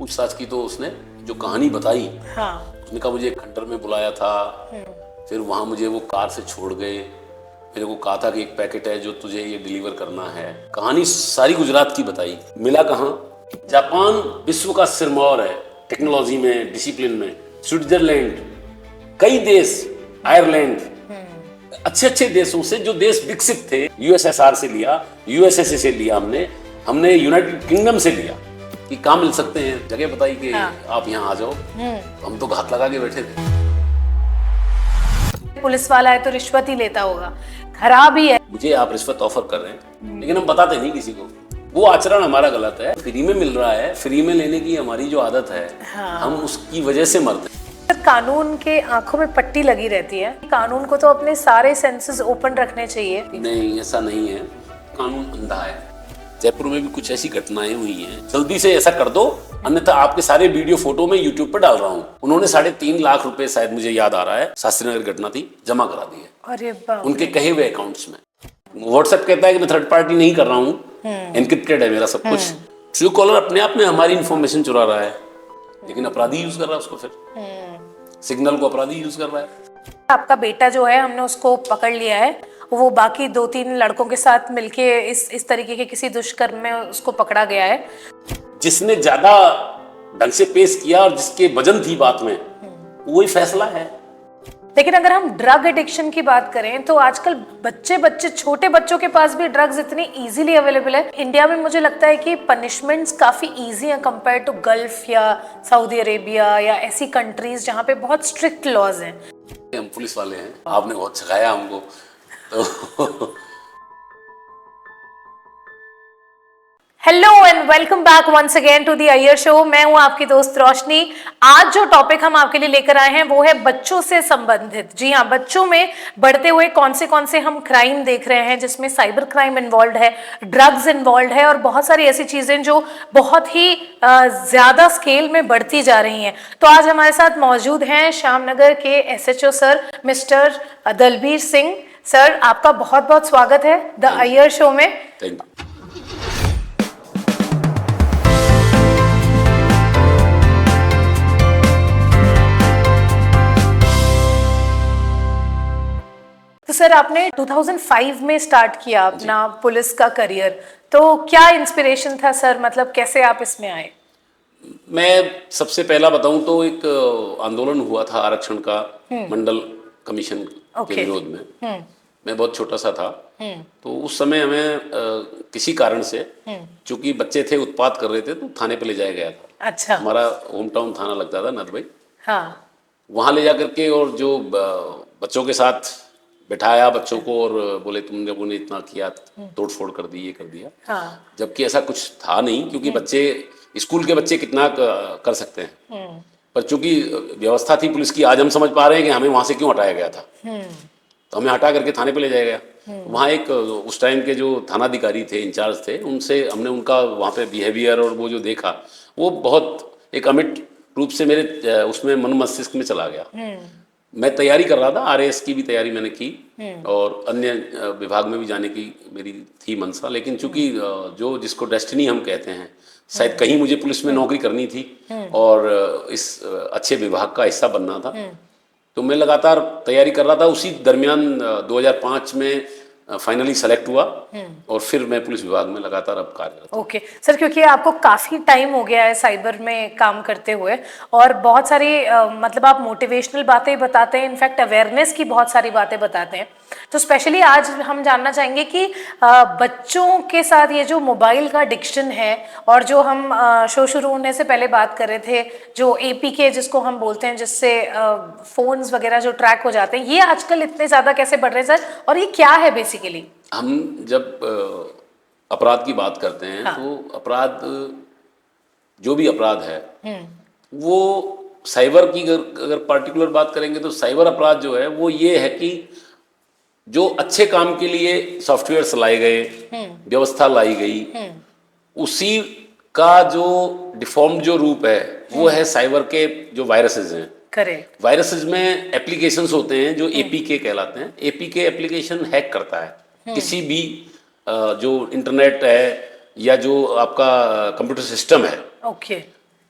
पूछताछ की तो उसने जो कहानी बताई, हाँ। उसने कहा मुझे खंडर में बुलाया था, फिर वहां मुझे वो कार से छोड़ गए, मेरे को कहा था कि एक पैकेट है जो तुझे ये डिलीवर करना है। कहानी सारी गुजरात की बताई। मिला कहाँ? जापान विश्व का सिरमौर है टेक्नोलॉजी में, डिसिप्लिन में। स्विट्जरलैंड, कई देश, आयरलैंड, अच्छे अच्छे देशों से, जो देश विकसित थे, यूएसएसआर से लिया, यूएसएसए से लिया, हमने यूनाइटेड किंगडम से लिया कि काम मिल सकते हैं, जगह बताई कि आप यहाँ आ जाओ। तो हम तो घात लगा के बैठे थे। पुलिस वाला है तो रिश्वत ही लेता होगा, खराब ही है। मुझे आप रिश्वत ऑफर कर रहे हैं, लेकिन हम बताते नहीं किसी को। वो आचरण हमारा गलत है। फ्री में मिल रहा है, फ्री में लेने की हमारी जो आदत है, हम उसकी वजह से मरते हैं। कानून के आंखों में पट्टी लगी रहती है। कानून को तो अपने सारे सेंसेस ओपन रखने चाहिए। नहीं, ऐसा नहीं है। कानून अंधा है। जयपुर में भी कुछ ऐसी घटनाएं हुई हैं। जल्दी से ऐसा कर दो, अन्यथा आपके सारे वीडियो फोटो में यूट्यूब पर डाल रहा हूँ। उन्होंने 3.5 लाख रुपए, शायद मुझे याद आ रहा है, शास्त्री नगर घटना थी, जमा करा दिए। अरे बाप, उनके कहे हुए अकाउंट्स में। व्हाट्सएप कहता है कि मैं थर्ड पार्टी नहीं कर रहा हूँ, एनक्रिप्टेड है मेरा सब कुछ। ट्रू कॉलर अपने आप में हमारी इंफॉर्मेशन चुरा रहा है, लेकिन अपराधी यूज कर रहा है उसको। फिर सिग्नल को अपराधी यूज कर रहा है। आपका बेटा जो है, हमने उसको पकड़ लिया है। वो बाकी 2-3 लड़कों के साथ मिलके इस तरीके के किसी दुष्कर्म में उसको पकड़ा गया है। जिसने ज्यादा ढंग से पेश किया और जिसके वजन थी बात में, वही फैसला है। लेकिन अगर हम ड्रग एडिक्शन की बात करें तो आजकल बच्चे छोटे बच्चों के पास भी ड्रग्स इतनी इजीली अवेलेबल है। इंडिया में मुझे लगता है कि पनिशमेंट्स काफी इजी हैं कंपेयर टू गल्फ या सऊदी अरेबिया या ऐसी कंट्रीज जहाँ पे बहुत स्ट्रिक्ट लॉज हैं। हम पुलिस वाले हैं, आपने बहुत सिखाया हमको तो hello and welcome back once again to the Iyer show. मैं हूं आपकी दोस्त रोशनी। आज जो टॉपिक हम आपके लिए लेकर आए हैं वो है बच्चों से संबंधित। जी हाँ, बच्चों में बढ़ते हुए कौन से हम क्राइम देख रहे हैं, जिसमें साइबर क्राइम इन्वॉल्व है, ड्रग्स इन्वॉल्व है और बहुत सारी ऐसी चीजें जो बहुत ही ज्यादा स्केल में बढ़ती जा रही हैं। तो आज हमारे साथ मौजूद हैं श्यामनगर के SHO sir mister Dalbir Singh. Sir, आपका बहुत बहुत स्वागत है द अय्यर शो में। Thank you. तो सर, आपने 2005 में स्टार्ट किया अपना पुलिस का करियर, तो क्या इंस्पिरेशन था सर? मतलब कैसे आप इसमें आए? मैं सबसे पहला बताऊं तो एक आंदोलन हुआ था आरक्षण का, मंडल कमीशन के विरोध में। मैं बहुत छोटा सा था, तो उस समय हमें किसी कारण से, चूंकि बच्चे थे उत्पात कर रहे थे, तो थाने पे ले जाया गया था। अच्छा। हमारा होम टाउन थाना लगता था नरबई। हाँ। वहां ले जा करके और जो बच्चों के साथ बिठाया बच्चों को और बोले तुम लोगों ने इतना किया, तोड़ फोड़ कर दी, ये कर दिया। हाँ। जबकि ऐसा कुछ था नहीं, क्योंकि बच्चे, स्कूल के बच्चे कितना कर सकते हैं। पर चूंकि व्यवस्था थी पुलिस की, आज हम समझ पा रहे हैं कि हमें वहां से क्यों हटाया गया था। तो हमें हटा करके थाने पे ले जाया गया। वहाँ एक उस टाइम के जो थानाधिकारी थे, इंचार्ज थे, उनसे हमने उनका वहाँ पे बिहेवियर और वो जो देखा, वो बहुत एक अमिट रूप से मेरे उसमें मन मस्तिष्क में चला गया। मैं तैयारी कर रहा था, RAS की भी तैयारी मैंने की और अन्य विभाग में भी जाने की मेरी थी मनसा। लेकिन चूंकि जो जिसको डेस्टिनी हम कहते हैं, शायद कहीं मुझे पुलिस में नौकरी करनी थी और इस अच्छे विभाग का हिस्सा बनना था, तो मैं लगातार तैयारी कर रहा था। उसी दरमियान 2005 में फाइनली सेलेक्ट हुआ और फिर मैं पुलिस विभाग में लगातार अब कार्यरत हूं। ओके सर, क्योंकि आपको काफ़ी टाइम हो गया है साइबर में काम करते हुए और बहुत सारी मतलब आप मोटिवेशनल बातें बताते हैं, इनफैक्ट अवेयरनेस की बहुत सारी बातें बताते हैं। तो स्पेशली आज हम जानना चाहेंगे कि बच्चों के साथ ये जो मोबाइल का एडिक्शन है और जो हम शो शुरू होने से पहले बात कर रहे थे, जो APK जिसको हम बोलते हैं, जिससे फोन्स वगैरह जो ट्रैक हो जाते हैं, ये आजकल इतने ज़्यादा कैसे बढ़ रहे हैं सर, और ये क्या है बेसिकली? हम जब अपराध की बात करते हैं, हाँ, तो अपराध, जो भी अपराध है, वो साइबर की अगर पार्टिकुलर बात करेंगे तो साइबर अपराध जो है वो ये है कि जो अच्छे काम के लिए सॉफ्टवेयर लाई गए, व्यवस्था लाई गई, उसी का जो डिफॉर्म जो रूप है वो है साइबर के जो वायरसेस हैं। करेक्ट। वायरसेस में एप्लीकेशंस होते हैं जो APK कहलाते हैं। APK एप्लीकेशन हैक करता है किसी भी जो इंटरनेट है या जो आपका कंप्यूटर सिस्टम है। ओके।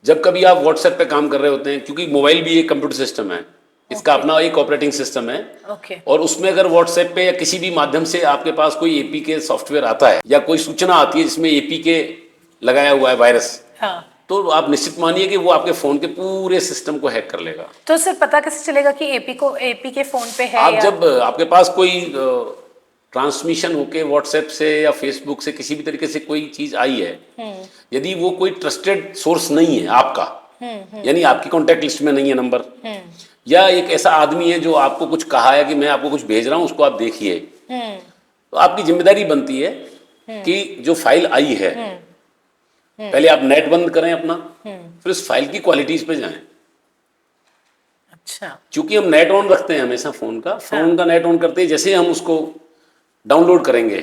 जब कभी आप व्हाट्सएप पे काम कर रहे होते हैं, क्योंकि मोबाइल भी एक कंप्यूटर सिस्टम है, इसका अपना एक ऑपरेटिंग सिस्टम है। ओके। और उसमें अगर व्हाट्सएप पे या किसी भी माध्यम से आपके पास कोई एपीके सॉफ्टवेयर आता है या कोई सूचना आती है जिसमें एपीके लगाया हुआ है वायरस, हाँ। तो आप निश्चित मानिए कि वो आपके फोन के पूरे सिस्टम को हैक कर लेगा। तो सर पता कैसे चलेगा कि एपी के फोन पे है? आप जब आपके पास कोई ट्रांसमिशन होके व्हाट्सएप से या फेसबुक से किसी भी तरीके से कोई चीज आई है, यदि वो कोई ट्रस्टेड सोर्स नहीं है आपका, यानी आपकी कॉन्टैक्ट लिस्ट में नहीं है नंबर, या एक ऐसा आदमी है जो आपको कुछ कहा है कि मैं आपको कुछ भेज रहा हूं उसको आप देखिए, तो आपकी जिम्मेदारी बनती है कि जो फाइल आई है पहले आप नेट बंद करें अपना, फिर उस फाइल की क्वालिटीज पे जाएं। अच्छा। क्योंकि हम नेट ऑन रखते हैं हमेशा फोन का नेट ऑन करते ही जैसे हम उसको डाउनलोड करेंगे,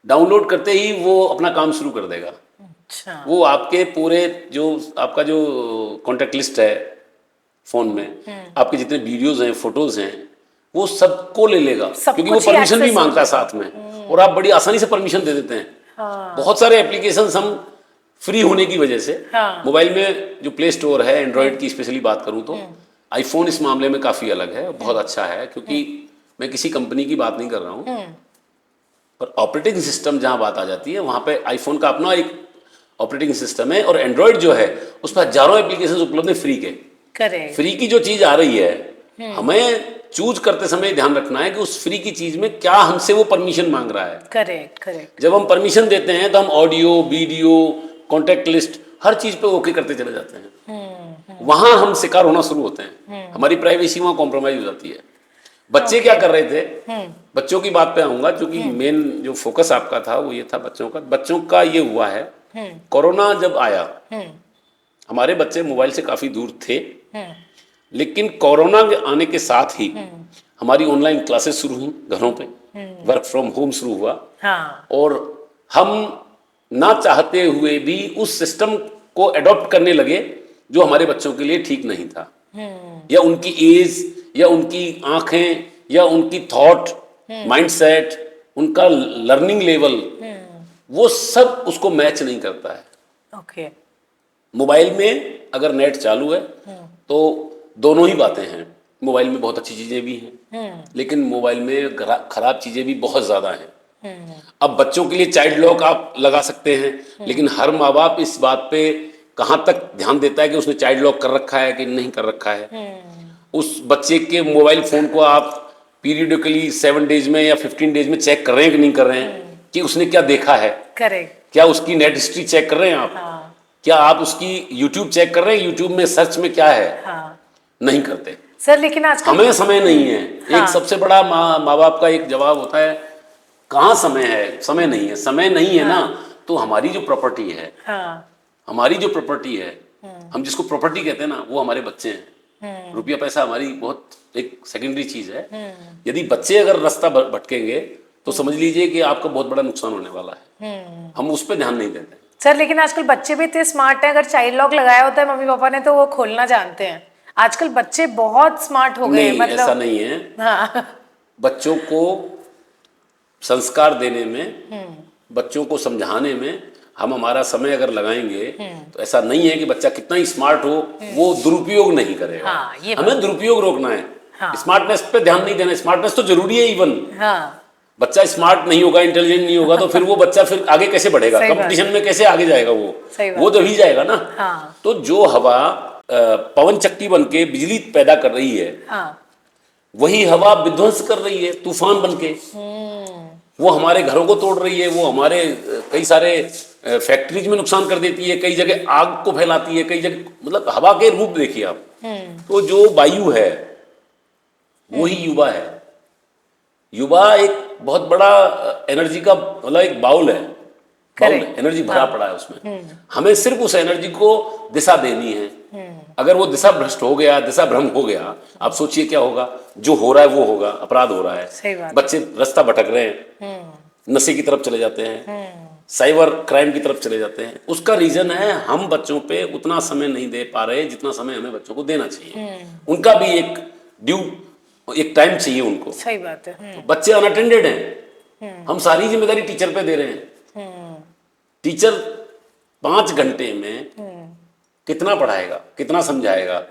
डाउनलोड करते ही वो अपना काम शुरू कर देगा। अच्छा। वो आपके पूरे जो आपका जो कॉन्टैक्ट लिस्ट है फोन में, आपके जितने वीडियोज हैं, फोटोज हैं, वो सबको ले लेगा, क्योंकि वो परमिशन भी मांगता है साथ में, और आप बड़ी आसानी से परमिशन दे देते हैं। हाँ। बहुत सारे एप्लीकेशंस हम फ्री होने की वजह से, हाँ। मोबाइल में जो प्ले स्टोर है, एंड्रॉयड की स्पेशली बात करूं तो आईफोन इस मामले में काफी अलग है, बहुत अच्छा है, क्योंकि मैं किसी कंपनी की बात नहीं कर रहा हूं, पर ऑपरेटिंग सिस्टम जहां बात आ जाती है वहां पे आईफोन का अपना एक ऑपरेटिंग सिस्टम है, और एंड्रॉयड जो है उस पर हजारों एप्लीकेशन उपलब्ध है फ्री के। करेक्ट। फ्री की जो चीज आ रही है, हमें चूज करते समय ध्यान रखना है कि उस फ्री की चीज में क्या हमसे वो परमिशन मांग रहा है। Correct correct. जब हम परमिशन देते हैं तो हम ऑडियो, वीडियो, कॉन्टैक्ट लिस्ट, हर चीज पे ओके करते चले जाते हैं, वहां हम शिकार होना शुरू होते हैं, हमारी प्राइवेसी वहां कॉम्प्रोमाइज हो जाती है। बच्चे क्या कर रहे थे, बच्चों की बात पे आऊंगा, क्योंकि मेन जो फोकस आपका था वो ये था बच्चों का ये हुआ है, कोरोना जब आया हमारे बच्चे मोबाइल से काफी दूर थे, लेकिन कोरोना के आने के साथ ही हमारी ऑनलाइन क्लासेस शुरू हुई, घरों पे वर्क फ्रॉम होम शुरू हुआ। हाँ। और हम ना चाहते हुए भी उस सिस्टम को अडॉप्ट करने लगे जो हमारे बच्चों के लिए ठीक नहीं था, या उनकी एज, या उनकी आंखें, या उनकी थॉट माइंडसेट, उनका लर्निंग लेवल, वो सब उसको मैच नहीं करता है। ओके। मोबाइल में अगर नेट चालू है तो दोनों ही बातें हैं, मोबाइल में बहुत अच्छी चीजें भी हैं, लेकिन मोबाइल में खराब चीजें भी बहुत ज्यादा हैं। अब बच्चों के लिए चाइल्ड लॉक आप लगा सकते हैं, लेकिन हर माँ बाप इस बात पे कहाँ तक ध्यान देता है कि उसने चाइल्ड लॉक कर रखा है कि नहीं कर रखा है। उस बच्चे के मोबाइल फोन को आप पीरियडिकली 7 डेज में या 15 डेज में चेक कर रहे हैं कि नहीं कर रहे हैं, कि उसने क्या देखा है। करेक्ट। क्या उसकी नेट हिस्ट्री चेक कर रहे हैं आप? हाँ। क्या आप उसकी यूट्यूब चेक कर रहे हैं, यूट्यूब में सर्च में क्या है? हाँ। नहीं करते सर, लेकिन आजकल हमें समय नहीं है। हाँ। एक सबसे बड़ा माँ बाप का एक जवाब होता है, कहाँ समय है? समय नहीं है। समय नहीं है ना, तो हमारी जो प्रॉपर्टी है, हमारी जो प्रॉपर्टी है, हम जिसको प्रॉपर्टी कहते हैं ना, वो हमारे बच्चे हैं। रुपया पैसा हमारी बहुत एक सेकेंडरी चीज है। यदि बच्चे अगर रास्ता भटकेंगे तो समझ लीजिए कि आपका बहुत बड़ा नुकसान होने वाला है। हम उस पर ध्यान नहीं देते सर। लेकिन आजकल बच्चे भी इतने स्मार्ट हैं, अगर चाइल्ड लॉक लगाया होता है मम्मी पापा ने तो वो खोलना जानते हैं। आजकल बच्चे बहुत स्मार्ट हो गए। मतलब ऐसा नहीं है। हाँ। बच्चों को संस्कार देने में, बच्चों को समझाने में हम हमारा समय अगर लगाएंगे तो ऐसा नहीं है कि बच्चा कितना ही स्मार्ट हो वो दुरुपयोग नहीं करेगा। हाँ, हमें दुरुपयोग रोकना है। हाँ। स्मार्टनेस पे ध्यान नहीं देना। स्मार्टनेस तो जरूरी है। इवन बच्चा स्मार्ट नहीं होगा, इंटेलिजेंट नहीं होगा, तो फिर वो बच्चा फिर आगे कैसे बढ़ेगा? कंपटीशन में कैसे आगे जाएगा? वो जब ही जाएगा ना। हाँ। तो जो हवा पवन चक्की बन के बिजली पैदा कर रही है, वही हवा विध्वंस कर रही है तूफान बन के। वो हमारे घरों को तोड़ रही है, वो हमारे कई सारे फैक्ट्रीज में नुकसान कर देती है, कई जगह आग को फैलाती है, कई जगह, मतलब हवा के रूप देखिए आप। तो जो वायु है वही युवा है। युवा एक बहुत बड़ा एनर्जी का, मतलब एक बाउल है, एनर्जी भरा पड़ा है उसमें। हमें सिर्फ उस एनर्जी को दिशा देनी है। अगर वो दिशा भ्रष्ट हो गया, दिशा भ्रम हो गया, आप सोचिए क्या होगा। जो हो रहा है वो होगा, अपराध हो रहा है, बच्चे रास्ता भटक रहे हैं, नशे की तरफ चले जाते हैं, साइबर क्राइम की तरफ चले जाते हैं। उसका रीजन है हम बच्चों पे उतना समय नहीं दे पा रहे जितना समय हमें बच्चों को देना चाहिए। उनका भी एक टाइम चाहिए उनको। सही बात है। तो बच्चे अनअटेंडेड हैं, हम सारी जिम्मेदारी टीचर पे दे रहे हैं। टीचर 5 घंटे में कितना पढ़ाएगा, कितना समझाएगा?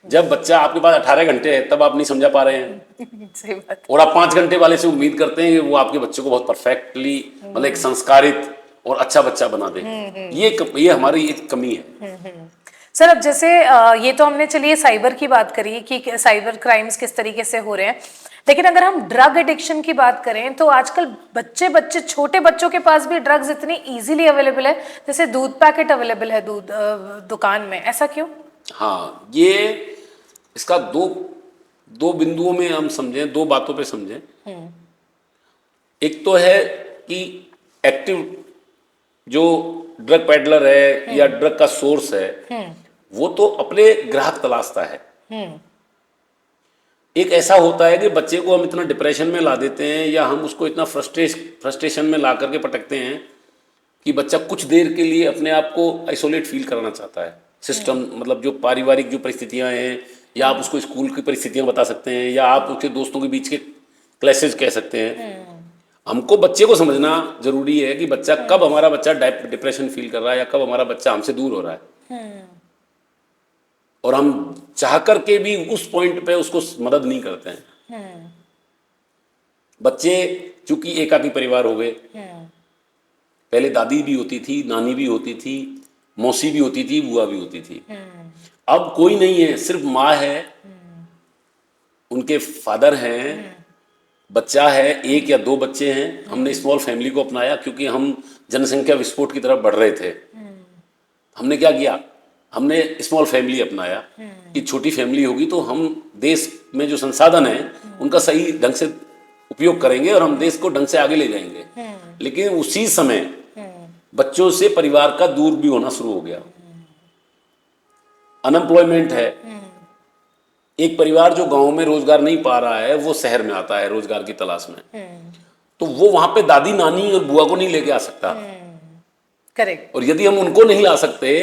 जब बच्चा आपके पास 18 घंटे है तब आप नहीं समझा पा रहे हैं, सही बात। और आप 5 घंटे वाले से उम्मीद करते हैं कि वो आपके बच्चे को बहुत परफेक्टली मतलब एक संस्कारित और अच्छा बच्चा बना दे। ये हमारी एक कमी है। सर अब जैसे ये तो हमने चलिए साइबर की बात करी कि साइबर क्राइम्स किस तरीके से हो रहे हैं, लेकिन अगर हम ड्रग एडिक्शन की बात करें तो आजकल बच्चे छोटे बच्चों के पास भी ड्रग्स इतनी इजीली अवेलेबल है, जैसे दूध पैकेट अवेलेबल है दूध दुकान में, ऐसा क्यों? हाँ, ये इसका दो बिंदुओं में हम समझें, दो बातों पे समझें। एक तो है कि एक्टिव जो ड्रग पेडलर है या ड्रग का सोर्स है वो तो अपने ग्राहक तलाशता है। एक ऐसा होता है कि बच्चे को हम इतना डिप्रेशन में ला देते हैं या हम उसको इतना फ्रस्ट्रेशन में ला करके पटकते हैं कि बच्चा कुछ देर के लिए अपने आप को आइसोलेट फील कराना चाहता है। सिस्टम मतलब जो पारिवारिक जो परिस्थितियां हैं, या आप उसको स्कूल की परिस्थितियां बता सकते हैं, या आप उसके दोस्तों के बीच के क्लैशेज कह सकते हैं। हमको बच्चे को समझना जरूरी है कि बच्चा कब हमारा बच्चा डिप्रेशन फील कर रहा है या कब हमारा बच्चा हमसे दूर हो रहा है, और हम चाह करके भी उस पॉइंट पे उसको मदद नहीं करते हैं। बच्चे चूंकि एकाकी परिवार हो गए, पहले दादी भी होती थी, नानी भी होती थी, मौसी भी होती थी, बुआ भी होती थी। अब कोई नहीं है, सिर्फ माँ है, उनके फादर हैं, बच्चा है, एक या दो बच्चे हैं। हमने स्मॉल फैमिली को अपनाया क्योंकि हम जनसंख्या विस्फोट की तरफ बढ़ रहे थे। हमने क्या किया, हमने स्मॉल फैमिली अपनाया कि छोटी फैमिली होगी तो हम देश में जो संसाधन है उनका सही ढंग से उपयोग करेंगे और हम देश को ढंग से आगे ले जाएंगे। लेकिन उसी समय बच्चों से परिवार का दूर भी होना शुरू हो गया। अनएम्प्लॉयमेंट है, एक परिवार जो गांव में रोजगार नहीं पा रहा है वो शहर में आता है रोजगार की तलाश में, तो वो वहां पे दादी नानी और बुआ को नहीं लेके आ सकता। करेक्ट। और यदि हम उनको नहीं ला सकते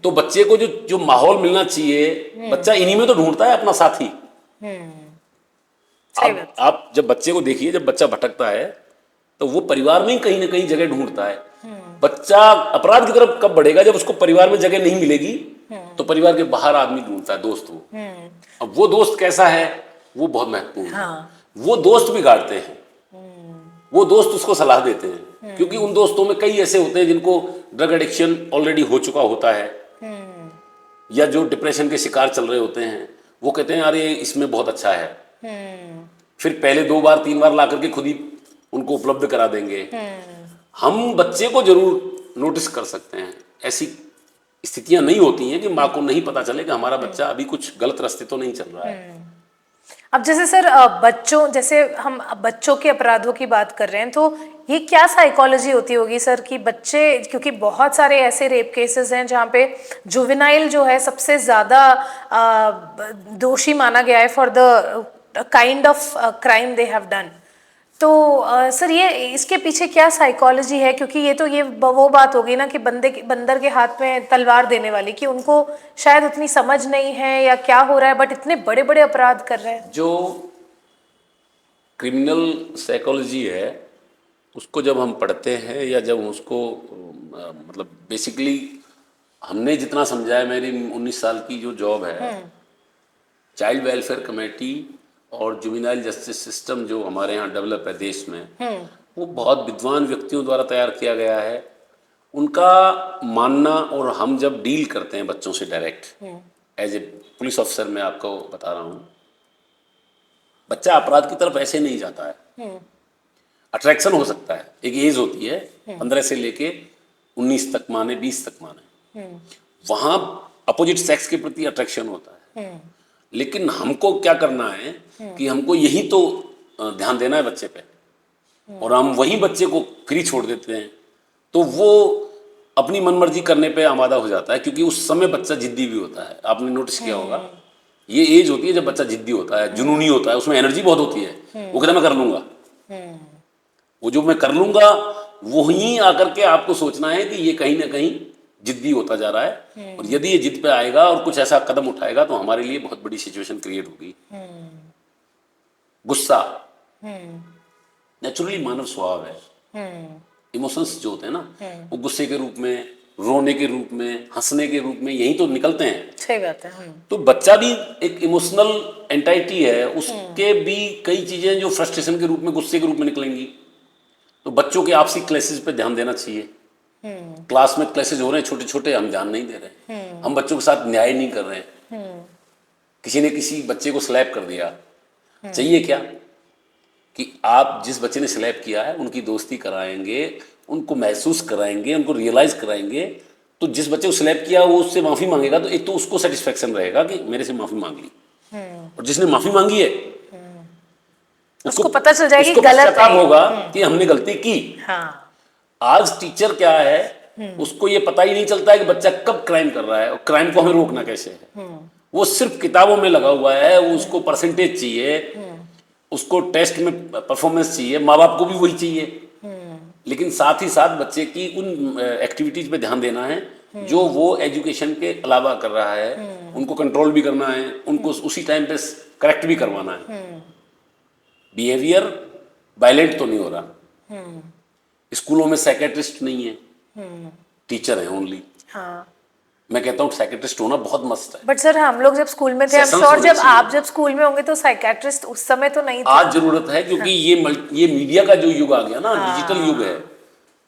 तो बच्चे को जो माहौल मिलना चाहिए, बच्चा इन्हीं में तो ढूंढता है अपना साथी। आप जब बच्चे को देखिए, जब बच्चा भटकता है तो वो परिवार में ही कहीं ना कहीं जगह ढूंढता है। बच्चा अपराध की तरफ कब बढ़ेगा, जब उसको परिवार में जगह नहीं मिलेगी तो परिवार के बाहर आदमी ढूंढता है दोस्त को। अब वो दोस्त कैसा है वो बहुत महत्वपूर्ण है। वो दोस्त बिगाड़ते हैं, वो दोस्त उसको सलाह देते हैं, क्योंकि उन दोस्तों में कई ऐसे होते हैं जिनको ड्रग एडिक्शन ऑलरेडी हो चुका होता है, या जो डिप्रेशन के शिकार चल रहे होते हैं। वो कहते हैं अरे इसमें बहुत अच्छा है, फिर पहले 2 बार 3 बार ला करके खुद ही उनको उपलब्ध करा देंगे। हम बच्चे को जरूर नोटिस कर सकते हैं, ऐसी स्थितियां नहीं होती हैं कि माँ को नहीं पता चले कि हमारा बच्चा अभी कुछ गलत रास्ते तो नहीं चल रहा है। अब जैसे सर जैसे हम बच्चों के अपराधों की बात कर रहे हैं, तो ये क्या साइकोलॉजी होती होगी सर कि बच्चे, क्योंकि बहुत सारे ऐसे रेप केसेस हैं जहाँ पे जुवेनाइल जो है सबसे ज़्यादा दोषी माना गया है for the kind of crime they have done. तो सर ये इसके पीछे क्या साइकोलॉजी है, क्योंकि ये वो बात होगी ना कि बंदर के हाथ में तलवार देने वाली, कि उनको शायद उतनी समझ नहीं है या क्या हो रहा है, बट इतने बड़े बड़े अपराध कर रहे हैं। जो क्रिमिनल साइकोलॉजी है उसको जब हम पढ़ते हैं या जब उसको मतलब बेसिकली हमने जितना समझा है, मेरी 19 साल की जो जॉब है, चाइल्ड वेलफेयर कमेटी और जुवेनाइल जस्टिस सिस्टम जो हमारे यहाँ डेवलप है देश में, वो बहुत विद्वान व्यक्तियों द्वारा तैयार किया गया है। उनका मानना, और हम जब डील करते हैं बच्चों से direct as a police officer, मैं आपको बता रहा हूँ, बच्चा अपराध की तरफ ऐसे नहीं जाता है। अट्रैक्शन हो सकता है, एक एज होती है 15 से लेके 19 तक माने, 20 तक माने, वहाँ अपोजिट सेक्स के प्रति अट्रैक्शन होता है। लेकिन हमको क्या करना है कि हमको यही तो ध्यान देना है बच्चे पे, और हम वही बच्चे को फ्री छोड़ देते हैं तो वो अपनी मनमर्जी करने पे आमादा हो जाता है, क्योंकि उस समय बच्चा जिद्दी भी होता है। आपने नोटिस किया होगा, ये एज होती है जब बच्चा जिद्दी होता है, जुनूनी होता है, उसमें एनर्जी बहुत होती है। वो कहता मैं कर लूंगा, वो जो मैं कर लूंगा वही आकर के आपको सोचना है कि ये कहीं ना कहीं जिद्दी होता जा रहा है, और यदि ये जिद पे आएगा और कुछ ऐसा कदम उठाएगा तो हमारे लिए बहुत बड़ी सिचुएशन क्रिएट होगी। गुस्सा नेचुरली मानव स्वभाव है। इमोशंस जो होते हैं ना, वो गुस्से के रूप में रोने के रूप में, हंसने के रूप में, यही तो निकलते हैं। सही बात है। तो बच्चा भी एक इमोशनल एंटाइटी है, उसके भी कई चीजें जो फ्रस्ट्रेशन के रूप में, गुस्से के रूप में निकलेंगी। तो बच्चों के आपसी क्लासेस पे ध्यान देना चाहिए। क्लास में क्लासेस हो रहे हैं छोटे छोटे, हम ध्यान नहीं दे रहे, हम बच्चों के साथ न्याय नहीं कर रहे हैं। किसी ने किसी बच्चे को स्लैप कर दिया, चाहिए क्या कि आप जिस बच्चे ने स्लैप किया है उनकी दोस्ती कराएंगे, उनको महसूस कराएंगे, उनको रियलाइज कराएंगे। तो जिस बच्चे को स्लैप किया वो उससे माफी मांगेगा, तो एक तो उसको सेटिस्फेक्शन रहेगा कि मेरे से माफी मांग ली, और जिसने माफी मांगी है उसको पता चल जाएगी उसको गलत पश्चाताप है। होगा कि हमने गलती की। हाँ। आज टीचर क्या है, उसको ये पता ही नहीं चलता है कि बच्चा कब क्राइम कर रहा है, और क्राइम को हमें रोकना कैसे है। वो सिर्फ किताबों में लगा हुआ है, वो उसको परसेंटेज चाहिए, उसको टेस्ट में परफॉर्मेंस चाहिए, माँ बाप को भी वही चाहिए। लेकिन साथ ही साथ बच्चे की उन एक्टिविटीज पे ध्यान देना है जो वो एजुकेशन के अलावा कर रहा है, उनको कंट्रोल भी करना है, उनको उसी टाइम पे करेक्ट भी करवाना है। बिहेवियर वायलेंट तो नहीं हो रहा। स्कूलों में साइकेट्रिस्ट नहीं है, टीचर है ओनली। हाँ। मैं कहता हूँ साइकेट्रिस्ट होना बहुत मस्त है। बट सर हम लोग जब स्कूल में थे, I'm Sessions sure होने जब चाहिए। आप जब स्कूल में होंगे तो साइकेट्रिस्ट उस समय तो नहीं थे। आज जरूरत है, क्योंकि ये मीडिया का जो युग आ गया ना, डिजिटल युग है।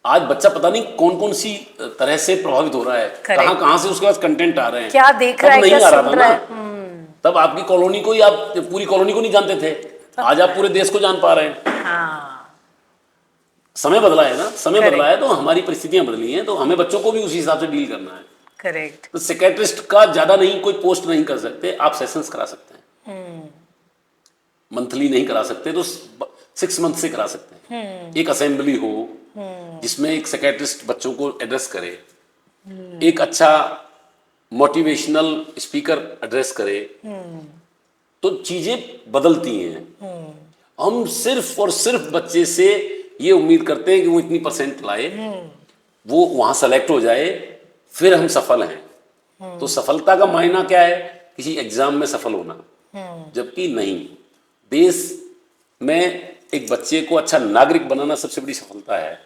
आज बच्चा पता नहीं कौन कौन सी तरह से प्रभावित हो रहा है, कहाँ कहाँ से उसके पास कंटेंट आ रहे हैं, क्या देख रहा है, नहीं क्या आ रहा सुन था रहा ना। है। तब आपकी कॉलोनी को ही, आप पूरी कॉलोनी को नहीं जानते थे, आज आप पूरे देश को जान पा रहे हैं। हाँ। समय बदला है ना, समय बदला है, तो हमारी परिस्थितियां बदली हैं, तो हमें बच्चों को भी उसी हिसाब से डील करना है। करेक्ट। तो साइकेट्रिस्ट का ज्यादा नहीं, कोई पोस्ट नहीं कर सकते आप, सेशंस करा सकते हैं। मंथली नहीं करा सकते तो 6 मंथ से करा सकते हैं। एक असेंबली हो जिसमें एक साइकेट्रिस्ट बच्चों को एड्रेस करे, एक अच्छा मोटिवेशनल स्पीकर एड्रेस करे, तो चीजें बदलती हैं। हम सिर्फ और सिर्फ बच्चे से ये उम्मीद करते हैं कि वो इतनी परसेंट लाए, वो वहां सेलेक्ट हो जाए, फिर हम सफल हैं। तो सफलता का मायना क्या है, किसी एग्जाम में सफल होना, जबकि नहीं। देश में एक बच्चे को अच्छा नागरिक बनाना सबसे बड़ी सफलता है,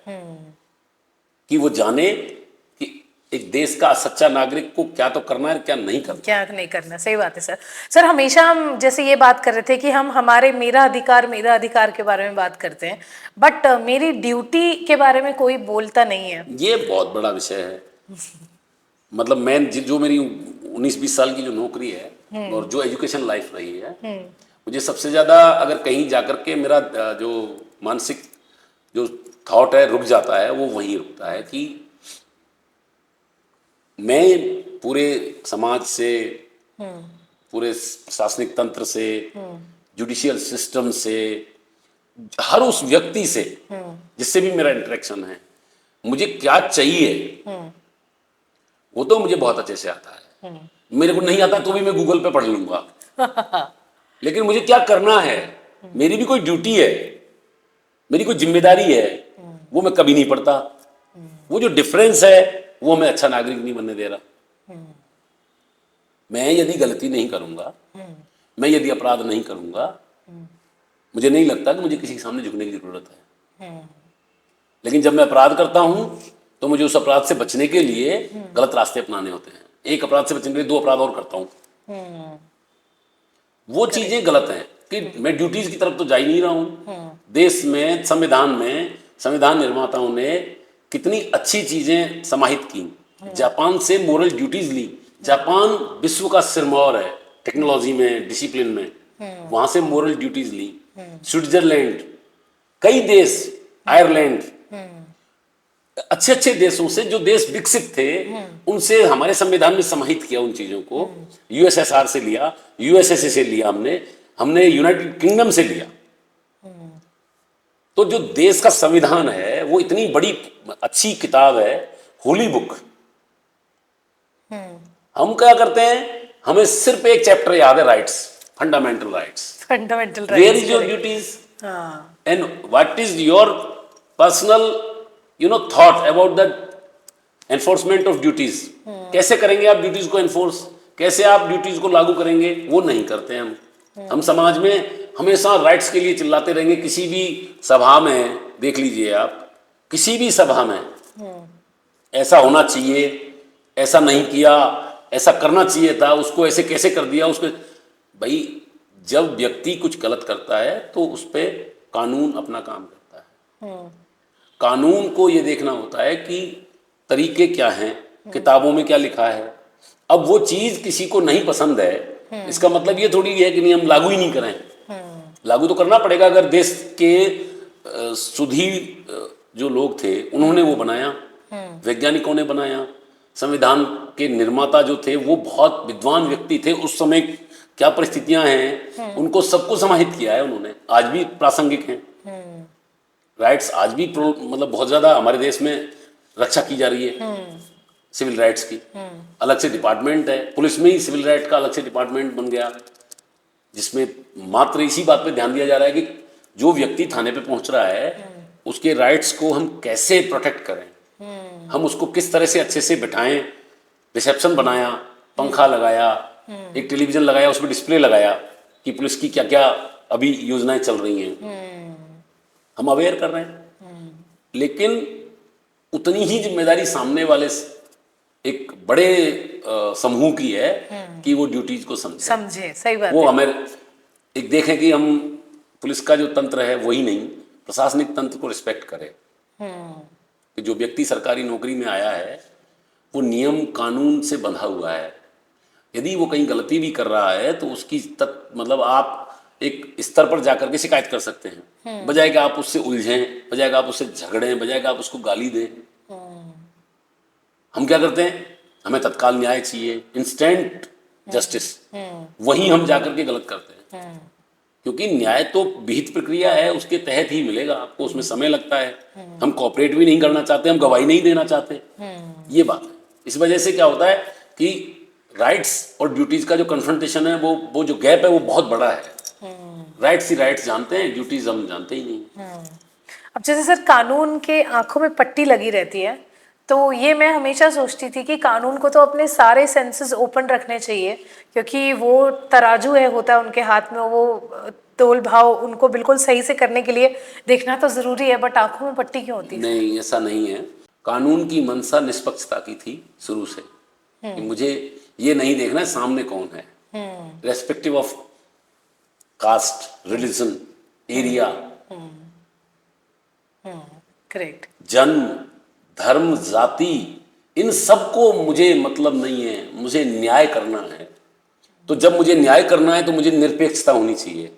कि वो जाने कि एक देश का सच्चा नागरिक को क्या तो करना है, क्या नहीं करना, क्या नहीं करना। सही बात है सर। सर हमेशा हम जैसे ये बात कर रहे थे कि हम हमारे मेरा अधिकार के बारे में बात करते हैं, बट मेरी ड्यूटी के बारे में कोई बोलता नहीं है। ये बहुत बड़ा विषय है। मतलब मैं जो मेरी 19-20 साल की जो नौकरी है और जो एजुकेशन लाइफ रही है, मुझे सबसे ज्यादा अगर कहीं जाकर के मेरा जो मानसिक जो थॉट है रुक जाता है, वो वहीं रुकता है कि मैं पूरे समाज से, पूरे प्रशासनिक तंत्र से, जुडिशियल सिस्टम से, हर उस व्यक्ति से जिससे भी मेरा इंटरेक्शन है, मुझे क्या चाहिए वो तो मुझे बहुत अच्छे से आता है। मेरे को नहीं आता तो भी मैं गूगल पे पढ़ लूंगा। लेकिन मुझे क्या करना है, मेरी भी कोई ड्यूटी है, मेरी कोई जिम्मेदारी है, वो मैं कभी नहीं पढ़ता। वो जो डिफरेंस है वो मैं अच्छा नागरिक नहीं बनने दे रहा। मैं यदि गलती नहीं करूंगा, मैं यदि अपराध नहीं करूंगा, मुझे नहीं लगता कि मुझे किसी के सामने झुकने की जरूरत है। लेकिन जब मैं अपराध करता हूं तो मुझे उस अपराध से बचने के लिए गलत रास्ते अपनाने होते हैं। एक अपराध से बचने के लिए 2 अपराध और करता हूं। वो चीजें गलत हैं कि मैं ड्यूटीज की तरफ तो जा ही नहीं रहा हूं। देश में संविधान निर्माताओं ने कितनी अच्छी चीजें समाहित की। जापान से मोरल ड्यूटीज ली। जापान विश्व का सिरमौर है टेक्नोलॉजी में, डिसिप्लिन में, वहां से मोरल ड्यूटीज ली। स्विट्जरलैंड, कई देश, आयरलैंड, अच्छे अच्छे देशों से, जो देश विकसित थे, उनसे हमारे संविधान में समाहित किया उन चीजों को। यूएसएसआर से लिया, यूएसएसए से लिया, हमने यूनाइटेड किंगडम से लिया। तो जो देश का संविधान है वो इतनी बड़ी अच्छी किताब है, होली बुक। हम क्या करते हैं, हमें सिर्फ एक चैप्टर याद है, rights, fundamental rights. Where is your duties and what is your personal thought about the enforcement of duties. कैसे करेंगे आप ड्यूटीज को एनफोर्स, कैसे आप ड्यूटीज को लागू करेंगे, वो नहीं करते हम। हम समाज में हमेशा राइट्स के लिए चिल्लाते रहेंगे। किसी भी सभा में देख लीजिए आप, किसी भी सभा में ऐसा होना चाहिए, ऐसा नहीं किया, ऐसा करना चाहिए था, उसको ऐसे कैसे कर दिया उसको। भाई जब व्यक्ति कुछ गलत करता है तो उस पर कानून अपना काम करता है। कानून को ये देखना होता है कि तरीके क्या हैं, किताबों में क्या लिखा है। अब वो चीज किसी को नहीं पसंद है, इसका मतलब ये थोड़ी है कि नहीं हम लागू ही नहीं करें। लागू तो करना पड़ेगा। अगर देश के सुधी जो लोग थे उन्होंने वो बनाया, वैज्ञानिकों ने बनाया, संविधान के निर्माता जो थे वो बहुत विद्वान व्यक्ति थे, उस समय क्या परिस्थितियां हैं उनको सबको समाहित किया है उन्होंने, आज भी प्रासंगिक हैं। राइट्स आज भी मतलब बहुत ज्यादा हमारे देश में रक्षा की जा रही है सिविल राइट्स की। अलग से डिपार्टमेंट है, पुलिस में ही सिविल राइट का अलग से डिपार्टमेंट बन गया, जिसमें मात्र इसी बात पे ध्यान दिया जा रहा है कि जो व्यक्ति थाने पे पहुंच रहा है उसके राइट्स को हम कैसे प्रोटेक्ट करें, हम उसको किस तरह से अच्छे से बिठाएं। रिसेप्शन बनाया, पंखा लगाया, एक टेलीविजन लगाया, उसमें डिस्प्ले लगाया कि पुलिस की क्या क्या अभी योजनाएं चल रही हैं, हम अवेयर कर रहे हैं। लेकिन उतनी ही जिम्मेदारी सामने वाले एक बड़े समूह की है कि वो ड्यूटीज को समझे। सही बात वो है। हमें एक देखें कि हम पुलिस का जो तंत्र है वही नहीं, प्रशासनिक तंत्र को रिस्पेक्ट करें कि जो व्यक्ति सरकारी नौकरी में आया है वो नियम कानून से बंधा हुआ है। यदि वो कहीं गलती भी कर रहा है तो उसकी मतलब आप एक स्तर पर जाकर के शिकायत कर सकते हैं, बजाय कि आप उससे उलझें, बजाय कि आप उससे झगड़ें, बजाय कि आप उसको गाली दें। हम क्या करते हैं, हमें तत्काल न्याय चाहिए, इंस्टेंट जस्टिस, वहीं हम जाकर के गलत करते हैं। क्योंकि न्याय तो विहित प्रक्रिया है, उसके तहत ही मिलेगा आपको, उसमें समय लगता है। हम कॉपरेट भी नहीं करना चाहते, हम गवाही नहीं देना चाहते, ये बात है। इस वजह से क्या होता है कि राइट्स और ड्यूटीज का जो कन्फ्रंटेशन है वो जो गैप है वो बहुत बड़ा है। राइट्स ही राइट्स जानते हैं, ड्यूटीज हम जानते ही नहीं। अब जैसे सर कानून के आंखों में पट्टी लगी रहती है, तो ये मैं हमेशा सोचती थी कि कानून को तो अपने सारे सेंसेस ओपन रखने चाहिए, क्योंकि वो तराजू है होता है उनके हाथ में, वो तोल भाव उनको बिल्कुल सही से करने के लिए देखना तो जरूरी है, बट आंखों में पट्टी क्यों होती है? नहीं, ऐसा नहीं है। कानून की मंशा निष्पक्षता की थी शुरू से कि मुझे ये नहीं देखना है सामने कौन है, respective of caste, religion, area, correct, जन्म, धर्म, जाति, इन सबको मुझे मतलब नहीं है, मुझे न्याय करना है। तो जब मुझे न्याय करना है तो मुझे निरपेक्षता होनी चाहिए,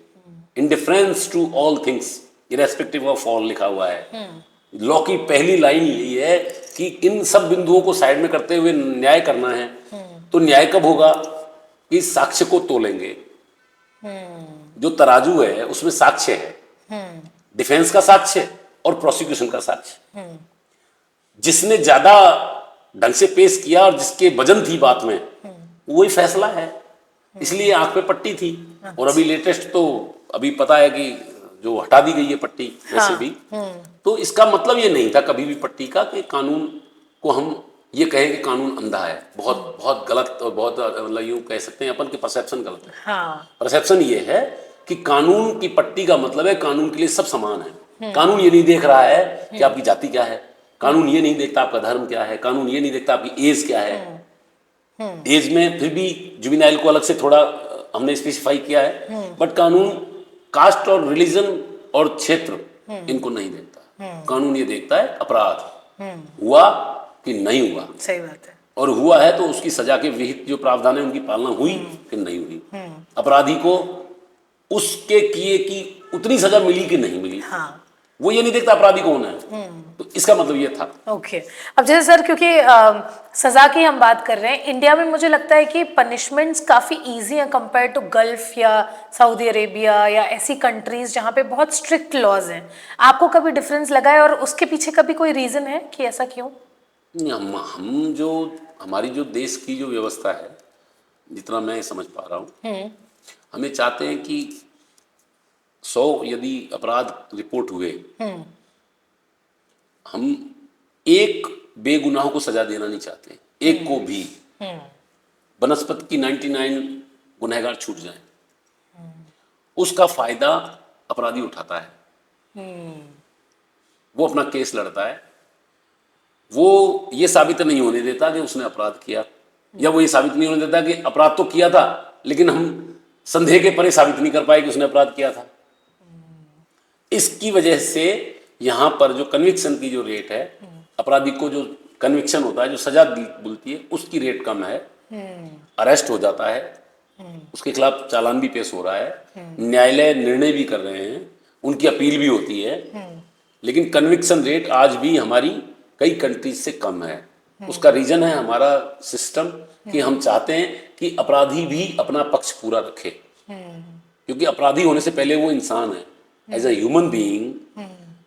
indifference to all things irrespective of all लिखा हुआ है। लॉ की पहली लाइन यही है कि इन सब बिंदुओं को साइड में करते हुए न्याय करना है। तो न्याय कब होगा कि साक्ष्य को तोलेंगे, जो तराजू है उसमें साक्ष्य है, डिफेंस का साक्ष्य और प्रोसिक्यूशन का साक्ष्य। जिसने ज्यादा ढंग से पेश किया और जिसके वजन थी बात में, वही फैसला है। इसलिए आंख पे पट्टी थी। और अभी लेटेस्ट तो अभी पता है कि जो हटा दी गई है पट्टी वैसे भी। तो इसका मतलब ये नहीं था कभी भी पट्टी का कि कानून को हम ये कहें कि कानून अंधा है। बहुत बहुत गलत और बहुत मतलब यूं कह सकते हैं अपन के परसेप्शन गलत है। हाँ, परसेप्शन ये है कि कानून की पट्टी का मतलब है कानून के लिए सब समान है। कानून ये नहीं देख रहा है कि आपकी जाति क्या है, कानून ये नहीं देखता आपका धर्म क्या है, कानून ये नहीं देखता आपकी एज क्या है। एज में फिर भी जुवेनाइल को अलग से थोड़ा हमने स्पेसिफाई किया है, बट कानून कास्ट और रिलीजन और क्षेत्र इनको नहीं देखता। कानून ये देखता है अपराध हुआ कि नहीं हुआ। सही बात है। और हुआ है तो उसकी सजा के विहित जो प्रावधान है उनकी पालना हुई कि नहीं हुई, अपराधी को उसके किए की उतनी सजा मिली कि नहीं मिली। हाँ, वो ये नहीं देखता अपराधी कौन है। तो इसका मतलब ये था। ओके। अब जैसे सर क्योंकि सजा की हम बात कर रहे हैं, इंडिया में मुझे लगता है कि पनिशमेंट्स काफ़ी इजी हैं कंपेयर टू गल्फ या सऊदी अरेबिया या ऐसी कंट्रीज जहाँ पे बहुत स्ट्रिक्ट लॉज हैं। आपको कभी डिफरेंस लगा है और उसके पीछे कभी कोई रीज़न है कि ऐसा क्यों? हम जो हमारी जो देश की जो व्यवस्था है, जितना मैं समझ पा रहा हूँ, हमें चाहते हैं कि 100 यदि अपराध रिपोर्ट हुए, हम एक बेगुनाह को सजा देना नहीं चाहते, एक को भी। बनस्पत की 99 गुनहगार छूट जाए, उसका फायदा अपराधी उठाता है। वो अपना केस लड़ता है, वो ये साबित नहीं होने देता कि उसने अपराध किया, या वो ये साबित नहीं होने देता कि अपराध तो किया था लेकिन हम संदेह के परे साबित नहीं कर पाए कि उसने अपराध किया था। इसकी वजह से यहाँ पर जो कन्विक्शन की जो रेट है, अपराधी को जो कन्विक्शन होता है, जो सजा मिलती है, उसकी रेट कम है। अरेस्ट हो जाता है, उसके खिलाफ चालान भी पेश हो रहा है, न्यायालय निर्णय भी कर रहे हैं, उनकी अपील भी होती है, लेकिन कन्विक्शन रेट आज भी हमारी कई कंट्रीज से कम है। उसका रीजन है हमारा सिस्टम, कि हम चाहते हैं कि अपराधी भी अपना पक्ष पूरा रखे, क्योंकि अपराधी होने से पहले वो इंसान है। As a human being,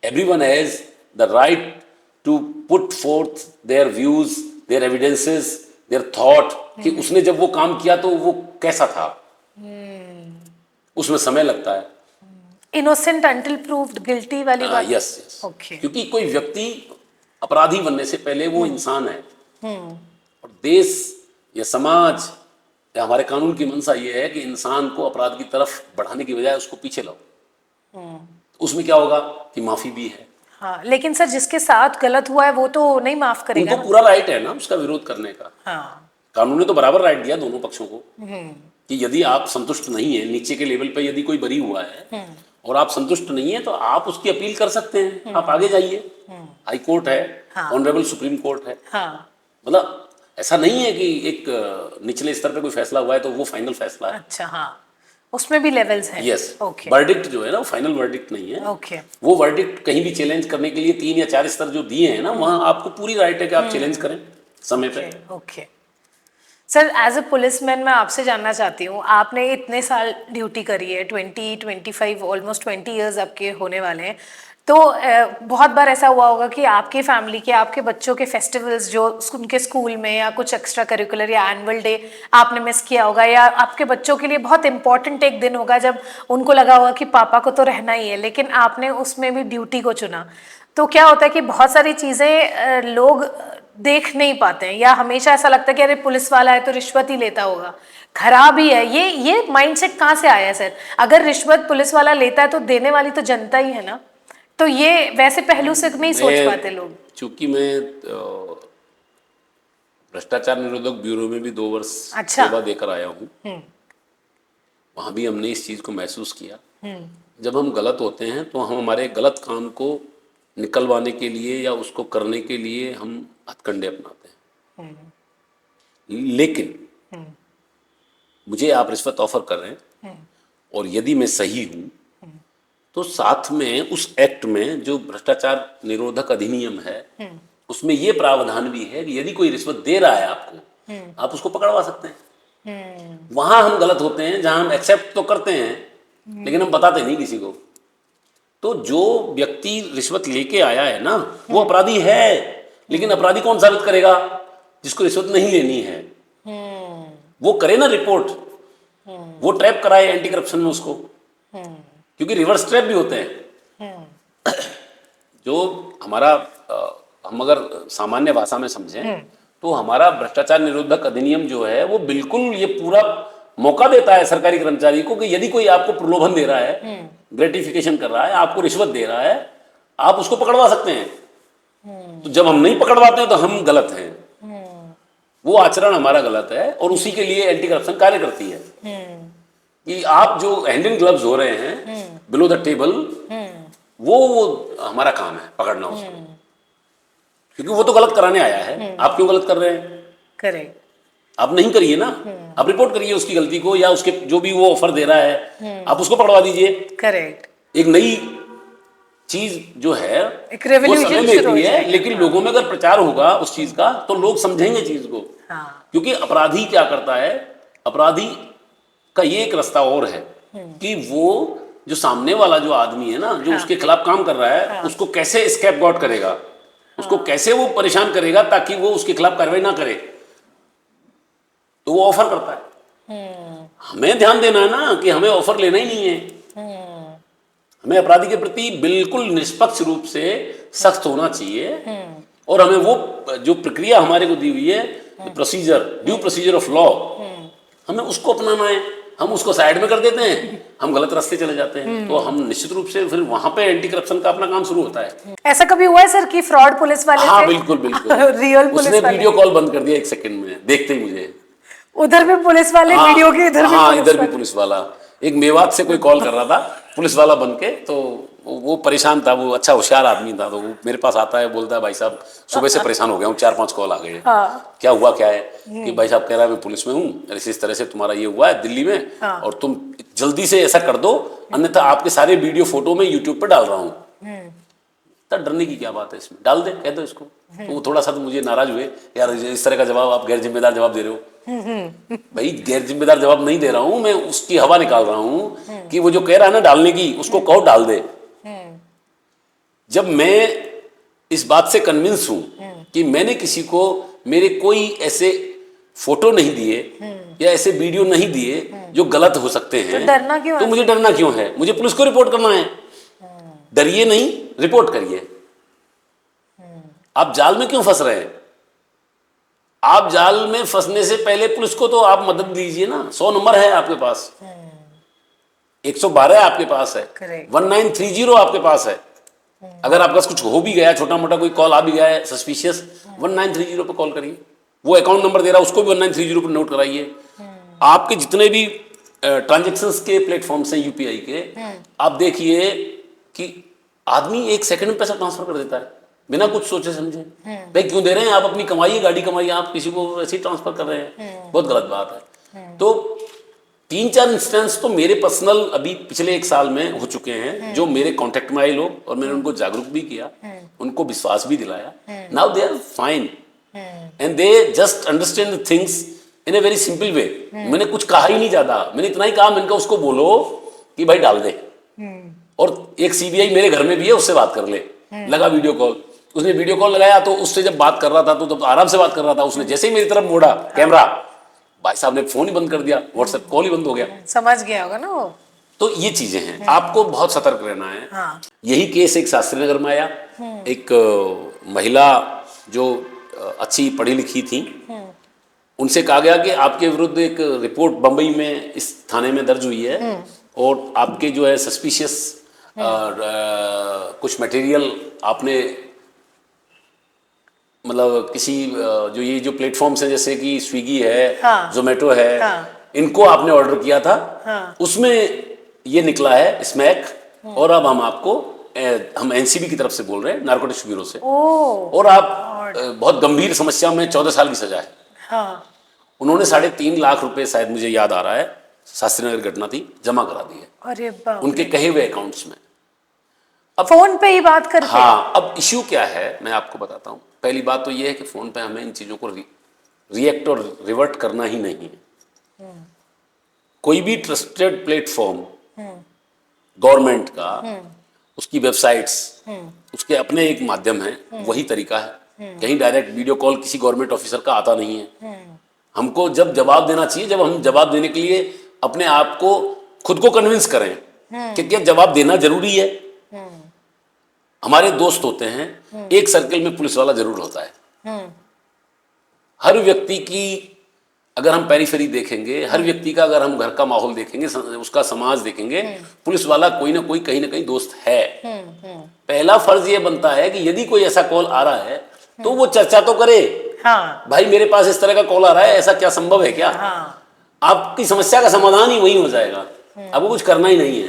everyone has the right to put forth their views, their evidences, their thought, कि उसने जब वो काम किया तो वो कैसा था। उसमें समय लगता है। इनोसेंट अंटिल प्रूव्ड गिल्टी वाली बात। यस। ओके। क्योंकि कोई व्यक्ति अपराधी बनने से पहले वो इंसान है, और देश या समाज या हमारे कानून की मंशा ये है कि इंसान को अपराध की तरफ बढ़ाने की बजाय उसको पीछे लाओ। उसमें क्या होगा कि माफी भी है। हाँ, लेकिन सर जिसके साथ गलत हुआ है वो तो नहीं माफ करेगा उनको पूरा राइट है ना उसका विरोध करने का। हाँ। कानून ने तो बराबर राइट दिया दोनों पक्षों को, कि यदि आप संतुष्ट नहीं है, नीचे के लेवल पे यदि कोई बरी हुआ है और आप संतुष्ट नहीं है, तो आप उसकी अपील कर सकते हैं। आप आगे जाइए, हाई कोर्ट है, ऑनरेबल सुप्रीम कोर्ट है। मतलब ऐसा नहीं है कि एक निचले स्तर पे कोई फैसला हुआ है तो वो फाइनल फैसला है। अच्छा, हाँ, उसमें भी लेवल्स हैं। यस। ओके। वर्डिक्ट जो है ना, वो फाइनल वर्डिक्ट नहीं है। ओके। वो वर्डिक्ट कहीं भी चैलेंज करने के लिए 3 या 4 स्तर जो दिए हैं ना, वहाँ आपको पूरी राइट है कि आप चैलेंज करें समय पे। Okay sir, as a policeman मैं आपसे जानना चाहती हूँ, आपने इतने साल ड्यूटी करी है, 25 ऑलमोस्ट 20 इयर्स आपके होने वाले हैं, तो बहुत बार ऐसा हुआ होगा कि आपकी फैमिली के, आपके बच्चों के फेस्टिवल्स जो उनके स्कूल में या कुछ एक्स्ट्रा करिकुलर या एनुअल डे आपने मिस किया होगा, या आपके बच्चों के लिए बहुत इंपॉर्टेंट एक दिन होगा जब उनको लगा होगा कि पापा को तो रहना ही है, लेकिन आपने उसमें भी ड्यूटी को चुना। तो क्या होता है कि बहुत सारी चीज़ें लोग देख नहीं पाते हैं, या हमेशा ऐसा लगता है कि अरे पुलिस वाला है तो रिश्वत ही लेता होगा, खराब ही है। ये माइंडसेट कहाँ से आया सर? अगर रिश्वत पुलिस वाला लेता है तो देने वाली तो जनता ही है ना, तो ये वैसे पहलू से नहीं सोच पाते लोग। चूंकि मैं भ्रष्टाचार निरोधक ब्यूरो में भी 2 वर्ष अच्छा। सेवा देकर आया हूँ, वहाँ भी हमने इस चीज़ को महसूस किया। जब हम गलत होते हैं तो हम हमारे गलत काम को निकलवाने के लिए या उसको करने के लिए हम हथकंडे अपनाते हैं। लेकिन मुझे आप रिश्वत ऑफर कर रहे हैं और यदि मैं सही हूं तो साथ में उस एक्ट में जो भ्रष्टाचार निरोधक अधिनियम है उसमें ये प्रावधान भी है कि यदि कोई रिश्वत दे रहा है आपको, आप उसको पकड़वा सकते हैं। वहां हम गलत होते हैं, जहां हम एक्सेप्ट तो करते हैं लेकिन हम बताते नहीं किसी को। तो जो व्यक्ति रिश्वत लेके आया है ना, वो अपराधी है, लेकिन अपराधी कौन साबित करेगा? जिसको रिश्वत नहीं लेनी है। वो करे ना रिपोर्ट, वो ट्रैप कराए एंटी करप्शन में उसको, क्योंकि रिवर्स ट्रैप भी होते हैं। जो हमारा हम अगर सामान्य भाषा में समझें तो हमारा भ्रष्टाचार निरोधक अधिनियम जो है वो बिल्कुल ये पूरा मौका देता है सरकारी कर्मचारी को कि यदि कोई आपको प्रलोभन दे रहा है, ग्रेटिफिकेशन कर रहा है, आपको रिश्वत दे रहा है, आप उसको पकड़वा सकते हैं। तो जब हम नहीं पकड़वाते हैं तो हम गलत हैं, वो आचरण हमारा गलत है, और उसी के लिए एंटी करप्शन कार्य करती है कि आप जो हैंड इन ग्लव्स हो रहे हैं बिलो द टेबल, वो हमारा काम है पकड़ना उसको, क्योंकि वो तो गलत कराने आया है। आप क्यों गलत कर रहे हैं? करेक्ट। आप नहीं करिए ना, आप रिपोर्ट करिए उसकी गलती को, या उसके जो भी वो ऑफर दे रहा है आप उसको पकड़वा दीजिए। करेक्ट। एक नई चीज जो है एक रेवोल्यूशन वो समय लेती है, लेकिन लोगों में अगर प्रचार होगा उस चीज का तो लोग समझेंगे चीज को। क्योंकि अपराधी क्या करता है, अपराधी का ये एक रास्ता और है कि वो जो सामने वाला जो आदमी है ना, जो उसके खिलाफ काम कर रहा है, उसको कैसे स्कैपगॉट करेगा, उसको कैसे वो परेशान करेगा ताकि वो उसके खिलाफ कार्रवाई ना करे, तो वो ऑफर करता है। हमें ध्यान देना है ना कि हमें ऑफर लेना ही नहीं है। हमें अपराधी के प्रति बिल्कुल निष्पक्ष रूप से सख्त होना चाहिए, और हमें वो जो प्रक्रिया हमारे को दी हुई है, procedure, due procedure of law, हमें उसको अपनाना है। हम उसको साइड में कर देते हैं, हम गलत रास्ते चले जाते हैं। तो हम निश्चित रूप से फिर वहां पे एंटी करप्शन का अपना काम शुरू होता है। ऐसा कभी हुआ है सर कि फ्रॉड पुलिस वाले हाँ थे? बिल्कुल बिल्कुल। रियल पुलिस उसने वाले? वीडियो कॉल बंद कर दिया 1 सेकंड में, देखते ही मुझे। उधर भी पुलिस वाले हाँ, वीडियो के, इधर भी हाँ पुलिस इधर भी वाले? पुलिस वाला। एक मेवात से कोई कॉल कर रहा था पुलिस वाला बन के, तो वो परेशान था, वो अच्छा होशियार आदमी था, तो वो मेरे पास आता है, बोलता है भाई साहब सुबह से परेशान हो गया हूँ, 4-5 कॉल आ गए। हाँ। क्या हुआ क्या है कि भाई साहब कह रहा है मैं पुलिस में हूँ, इस तरह से तुम्हारा ये हुआ है दिल्ली में, हाँ। और तुम जल्दी से ऐसा कर दो, अन्यथा आपके सारे वीडियो फोटो में यूट्यूब पर डाल रहा हूँ। तो डरने की क्या बात है इसमें, डाल दे, कह दो इसको। तो वो थोड़ा सा तो मुझे नाराज हुए, यार इस तरह का जवाब, आप गैर जिम्मेदार जवाब दे रहे हो। भाई गैर जिम्मेदार जवाब नहीं दे रहा हूं मैं, उसकी हवा निकाल रहा हूं कि वो जो कह रहा है ना डालने की, उसको कहो डाल दे। जब मैं इस बात से कन्विंस हूं कि मैंने किसी को मेरे कोई ऐसे फोटो नहीं दिए या ऐसे वीडियो नहीं दिए जो गलत हो सकते हैं, तो डरना क्यों तो है? मुझे डरना क्यों है? मुझे पुलिस को रिपोर्ट करना है। डरिए नहीं, रिपोर्ट करिए। आप जाल में क्यों फंस रहे हैं? आप जाल में फंसने से पहले पुलिस को तो आप मदद दीजिए ना। 100 नंबर है आपके पास, 112 आपके पास है, Correct. 1930 आपके पास है। अगर आपके पास कुछ हो भी गया, छोटा मोटा कोई कॉल आ भी गया है सस्पिशियस, 1930 पे कॉल करिए। वो अकाउंट नंबर दे रहा है, उसको भी 1930 पर नोट कराइए। आपके जितने भी ट्रांजेक्शन्स के प्लेटफॉर्म्स हैं यूपीआई के, आप देखिए कि आदमी 1 सेकंड में पैसा ट्रांसफर कर देता है बिना कुछ सोचे समझे। भाई क्यों दे रहे हैं? आप अपनी कमाई, गाड़ी कमाई, आप किसी को ऐसे ही ट्रांसफर कर रहे हैं, बहुत गलत बात है। तो 3-4 इंस्टेंस तो मेरे पर्सनल अभी पिछले 1 साल में हो चुके हैं, जो मेरे कांटेक्ट में आए लोग, और मैंने उनको जागरूक भी किया, उनको विश्वास भी दिलाया। Now they are fine and they just understand the things in a very simple way. मैंने कुछ कहा ही नहीं ज्यादा, मैंने इतना ही कहा, मैंने कहा उसको बोलो कि भाई डाल दे, और एक सीबीआई मेरे घर में भी है, उससे बात कर ले। लगा वीडियो कॉल, उसने वीडियो कॉल लगाया, तो उससे जब बात कर रहा था तो आराम से बात कर रहा था। उसने जैसे ही मेरी तरफ मोड़ा कैमरा, भाई साहब ने फोन ही बंद कर दिया, व्हाट्सएप कॉल ही बंद हो गया। समझ गया होगा ना वो। तो ये चीजें हैं, आपको बहुत सतर्क रहना है। हाँ। यही केस एक शास्त्री नगर में आया, एक महिला जो अच्छी पढ़ी लिखी थी, उनसे कहा गया कि आपके विरुद्ध एक रिपोर्ट बंबई में इस थाने में दर्ज हुई है, और आपके जो है सस्पिशियस कुछ मटेरियल आपने, मतलब किसी जो ये जो प्लेटफॉर्म्स हैं जैसे कि स्विगी है, जोमेटो है, इनको आपने ऑर्डर किया था, उसमें ये निकला है स्मैक, और अब हम आपको हम एनसीबी की तरफ से बोल रहे हैं, नारकोटिक्स ब्यूरो से, और आप बहुत गंभीर समस्या में 14 साल की सजा है। उन्होंने 3.5 लाख रुपए, शायद मुझे याद आ रहा है, शास्त्री नगर घटना थी, जमा करा दिए। अरे बाप, उनके कहे हुए अकाउंट्स में। अब फोन पे ही बात करके? हाँ, अब इश्यू क्या है मैं आपको बताता हूँ। पहली बात तो ये है कि फोन पे हमें इन चीजों को रिएक्ट और रिवर्ट करना ही नहीं है। कोई भी ट्रस्टेड प्लेटफॉर्म गवर्नमेंट का, उसकी वेबसाइट्स, उसके अपने एक माध्यम है, वही तरीका है। कहीं डायरेक्ट वीडियो कॉल किसी गवर्नमेंट ऑफिसर का आता नहीं है। हमको जब जवाब देना चाहिए, जब हम जवाब देने के लिए अपने आप को खुद को कन्विंस करें कि क्या जवाब देना जरूरी है। हमारे दोस्त होते हैं, एक सर्कल में पुलिस वाला जरूर होता है। हर व्यक्ति की अगर हम पेरिफेरी देखेंगे, हर व्यक्ति का अगर हम घर का माहौल देखेंगे, उसका समाज देखेंगे, पुलिस वाला कोई ना कोई कहीं ना कहीं दोस्त है। पहला फर्ज ये बनता है कि यदि कोई ऐसा कॉल आ रहा है तो वो चर्चा तो करे। हाँ। भाई मेरे पास इस तरह का कॉल आ रहा है, ऐसा क्या संभव है क्या? हाँ। आपकी समस्या का समाधान ही वही हो जाएगा, आपको कुछ करना ही नहीं है।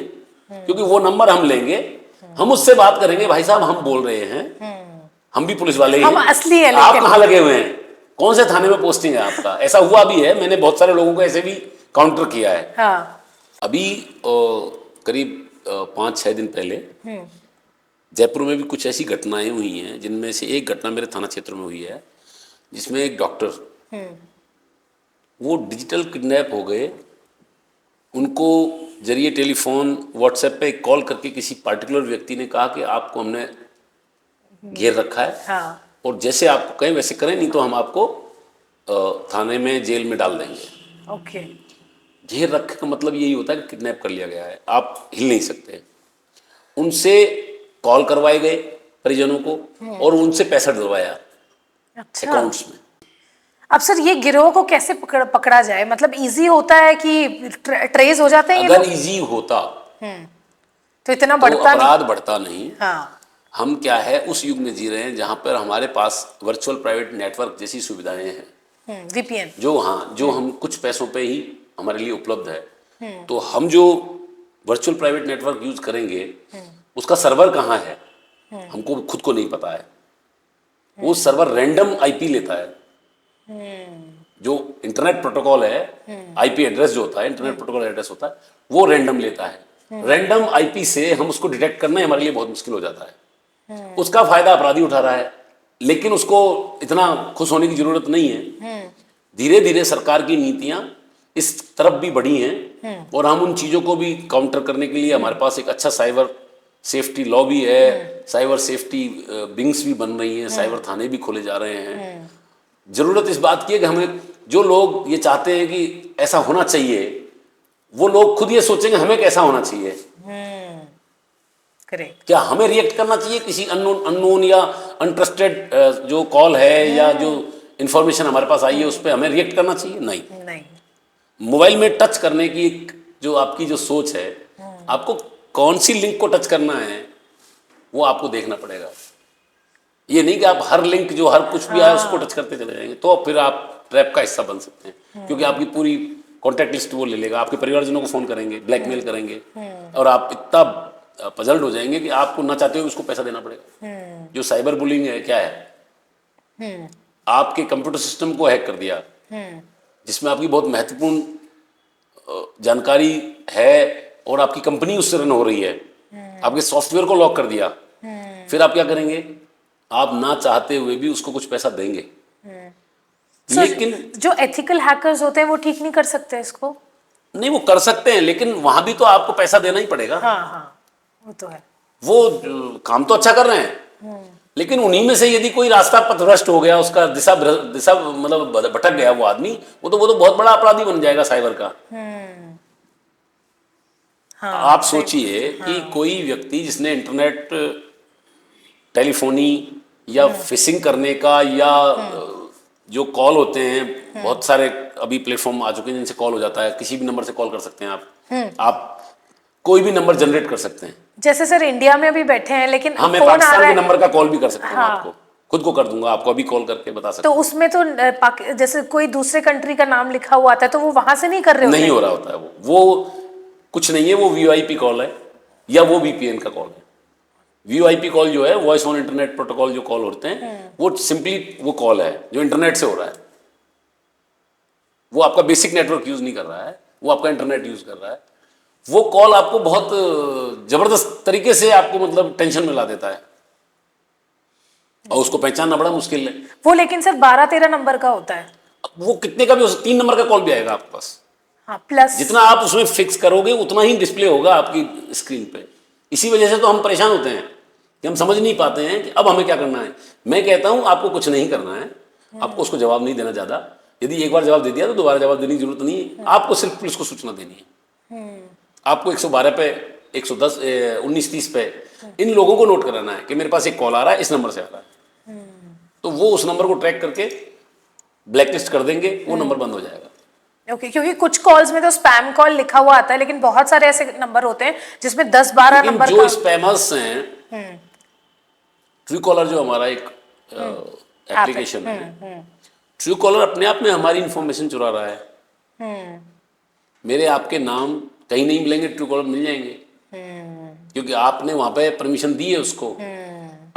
क्योंकि वो नंबर हम लेंगे, हम उससे बात करेंगे, भाई साहब हम बोल रहे हैं, हम भी पुलिस वाले ही हैं, हम असली है, आप कहाँ लगे हुए हैं, कौन से थाने में पोस्टिंग है आपका? ऐसा हुआ भी है, मैंने बहुत सारे लोगों को ऐसे भी काउंटर किया है। हाँ। अभी करीब 5-6 दिन पहले जयपुर में भी कुछ ऐसी घटनाएं हुई हैं, जिनमें से एक घटना मेरे थाना क्षेत्र में हुई है, जिसमें एक डॉक्टर, वो डिजिटल किडनैप हो गए। उनको जरिए टेलीफोन, व्हाट्सएप पे कॉल करके किसी पार्टिकुलर व्यक्ति ने कहा कि आपको हमने घेर रखा है, हाँ। और जैसे आपको कहें वैसे करें, नहीं तो हम आपको थाने में, जेल में डाल देंगे। ओके। घेर रखने का मतलब यही होता है कि किडनैप कर लिया गया है, आप हिल नहीं सकते। उनसे कॉल करवाए गए परिजनों को, और उनसे पैसा डलवाया अच्छा। अकाउंट्स में। अब सर ये गिरोह को कैसे पकड़ा जाए, मतलब इजी होता है कि ट्रेस हो जाते हैं ये अगर लोग? इजी होता तो इतना तो बढ़ता नहीं। अपराध बढ़ता नहीं। हाँ। हम क्या है उस युग में जी रहे हैं जहां पर हमारे पास वर्चुअल प्राइवेट नेटवर्क जैसी सुविधाएं हैं, वीपीएन। जो हम कुछ पैसों पे ही हमारे लिए उपलब्ध है। तो हम जो वर्चुअल प्राइवेट नेटवर्क यूज करेंगे उसका सर्वर कहाँ है हमको खुद को नहीं पता है। वो सर्वर रैंडम आईपी लेता है। जो इंटरनेट प्रोटोकॉल है, आईपी एड्रेस जो होता है, इंटरनेट प्रोटोकॉल एड्रेस होता है, वो रैंडम लेता है। रैंडम आईपी से हम उसको डिटेक्ट करना हमारे लिए बहुत मुश्किल हो जाता है। उसका फायदा अपराधी उठा रहा है, लेकिन उसको इतना खुश होने की जरूरत नहीं है। धीरे धीरे सरकार की नीतियां इस तरफ भी बढ़ी हैं और हम उन चीजों को भी काउंटर करने के लिए हमारे पास एक अच्छा साइबर सेफ्टी लॉ भी है, साइबर सेफ्टी विंग्स भी बन रही हैं, साइबर थाने भी खोले जा रहे हैं। जरूरत इस बात की है कि हमें, जो लोग ये चाहते हैं कि ऐसा होना चाहिए, वो लोग खुद ये सोचेंगे हमें कैसा होना चाहिए। करेक्ट। क्या हमें रिएक्ट करना चाहिए किसी अननोन या अनट्रस्टेड जो कॉल है या जो इंफॉर्मेशन हमारे पास आई है उस पर हमें रिएक्ट करना चाहिए? नहीं। मोबाइल में टच करने की जो आपकी जो सोच है, आपको कौन सी लिंक को टच करना है वो आपको देखना पड़ेगा। ये नहीं कि आप हर लिंक जो हर कुछ भी आए उसको टच करते चले जाएंगे, तो फिर आप ट्रैप का हिस्सा बन सकते हैं। क्योंकि आपकी पूरी कॉन्टैक्ट लिस्ट वो ले लेगा, आपके परिवारजनों को फोन करेंगे, ब्लैकमेल करेंगे, और आप इतना पजल्ड हो जाएंगे कि आपको ना चाहते हुए उसको पैसा देना पड़ेगा। जो साइबर बुलिंग है क्या है, आपके कंप्यूटर सिस्टम को हैक कर दिया जिसमें आपकी बहुत महत्वपूर्ण जानकारी है और आपकी कंपनी उससे रन हो रही है, आपके सॉफ्टवेयर को लॉक कर दिया, फिर आप क्या करेंगे? आप ना चाहते हुए भी उसको कुछ पैसा देंगे। लेकिन जो एथिकल हैकर्स होते हैं वो ठीक नहीं कर सकते इसको? नहीं, वो कर सकते हैं, लेकिन वहां भी तो आपको पैसा देना ही पड़ेगा। हाँ, वो तो है। वो काम तो अच्छा कर रहे हैं, लेकिन उन्हीं में से यदि कोई रास्ता पथभ्रष्ट हो गया, उसका दिशा मतलब भटक गया वो आदमी, वो तो बहुत बड़ा अपराधी बन जाएगा साइबर का। हाँ, आप सोचिए कि कोई व्यक्ति जिसने इंटरनेट टेलीफोनी या फिशिंग करने का या जो कॉल होते हैं, बहुत सारे अभी प्लेटफॉर्म आ चुके हैं जिनसे कॉल हो जाता है, किसी भी नंबर से कॉल कर सकते हैं आप कोई भी नंबर जनरेट कर सकते हैं। जैसे सर इंडिया में अभी बैठे हैं, लेकिन हाँ, मैं पाकिस्तान के नंबर का कॉल भी कर सकता हूँ। आपको खुद को कर दूंगा, आपको अभी कॉल करके बता सकता हूँ। तो उसमें तो जैसे कोई दूसरे कंट्री का नाम लिखा हुआ आता है तो वो वहां से नहीं कर रहे होते? नहीं हो रहा होता है वो कुछ नहीं है, वो वीओआईपी कॉल है या वो वीपीएन का कॉल है। वीओआईपी कॉल जो है, वॉइस ऑन इंटरनेट प्रोटोकॉल जो कॉल होते हैं, वो सिंपली वो कॉल है जो इंटरनेट से हो रहा है। वो आपका बेसिक नेटवर्क यूज नहीं कर रहा है, वो आपका इंटरनेट यूज कर रहा है। वो कॉल आपको बहुत जबरदस्त तरीके से आपको मतलब टेंशन में ला देता है और उसको पहचानना बड़ा मुश्किल है वो। लेकिन सर 12-13 नंबर का होता है। वो कितने का भी हो सकता, 3 नंबर का कॉल भी आएगा आपके पास। हाँ, प्लस जितना आप उसमें फिक्स करोगे उतना ही डिस्प्ले होगा आपकी स्क्रीन पे। इसी वजह से तो हम परेशान होते हैं कि हम समझ नहीं पाते हैं कि अब हमें क्या करना है। मैं कहता हूं आपको कुछ नहीं करना है, आपको उसको जवाब नहीं देना ज़्यादा। यदि एक बार जवाब दे दिया तो दोबारा जवाब देने की जरूरत नहीं है। आपको सिर्फ पुलिस को सूचना देनी है। आपको 112 पे, 110, 1930 पे इन लोगों को नोट कराना है कि मेरे पास एक कॉल आ रहा है, इस नंबर से आ रहा है। तो वो उस नंबर को ट्रैक करके ब्लैकलिस्ट कर देंगे, वो नंबर बंद हो जाएगा। ओके, क्योंकि कुछ कॉल्स में तो स्पैम कॉल लिखा हुआ आता है, लेकिन बहुत सारे ऐसे नंबर होते हैं जिसमें 10-12 नंबर जो स्पैमर्स हैं, ट्रू कॉलर जो हमारा एक एप्लीकेशन है, ट्रू कॉलर अपने आप में हमारी इंफॉर्मेशन चुरा रहा है। मेरे आपके नाम कहीं नहीं मिलेंगे, ट्रू कॉलर मिल जाएंगे, क्योंकि आपने वहां पे परमिशन दी है उसको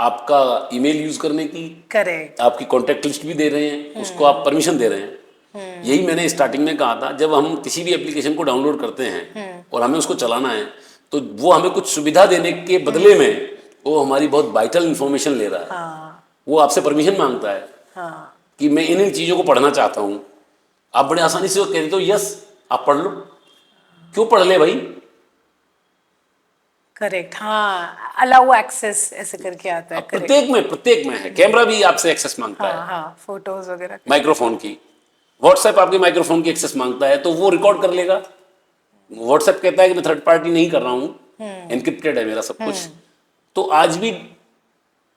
आपका ईमेल यूज करने की। करेक्ट। आपकी कॉन्टैक्ट लिस्ट भी दे रहे हैं, उसको आप परमिशन दे रहे हैं। यही मैंने स्टार्टिंग में कहा था, जब हम किसी भी एप्लीकेशन को डाउनलोड करते हैं और हमें उसको चलाना है, तो वो हमें कुछ सुविधा देने के बदले में वो हमारी बहुत वाइटल इंफॉर्मेशन ले रहा है। वो आपसे परमिशन मांगता है कि मैं इन चीज़ों को पढ़ना चाहता हूँ। आप बड़े आसानी से कह देते हो यस आप पढ़ लो। क्यों पढ़ ले भाई? करेक्ट। हाँ, अलाउ एक्सेस ऐसे करके आता है। प्रत्येक में है। कैमरा भी आपसे एक्सेस मांगता है। हाँ, फोटोज वगैरह, माइक्रोफोन की, व्हाट्सएप आपके माइक्रोफोन की एक्सेस मांगता है, तो वो रिकॉर्ड कर लेगा। व्हाट्सएप कहता है कि मैं थर्ड पार्टी नहीं कर रहा हूँ, एनक्रिप्टेड है मेरा सब कुछ। तो आज भी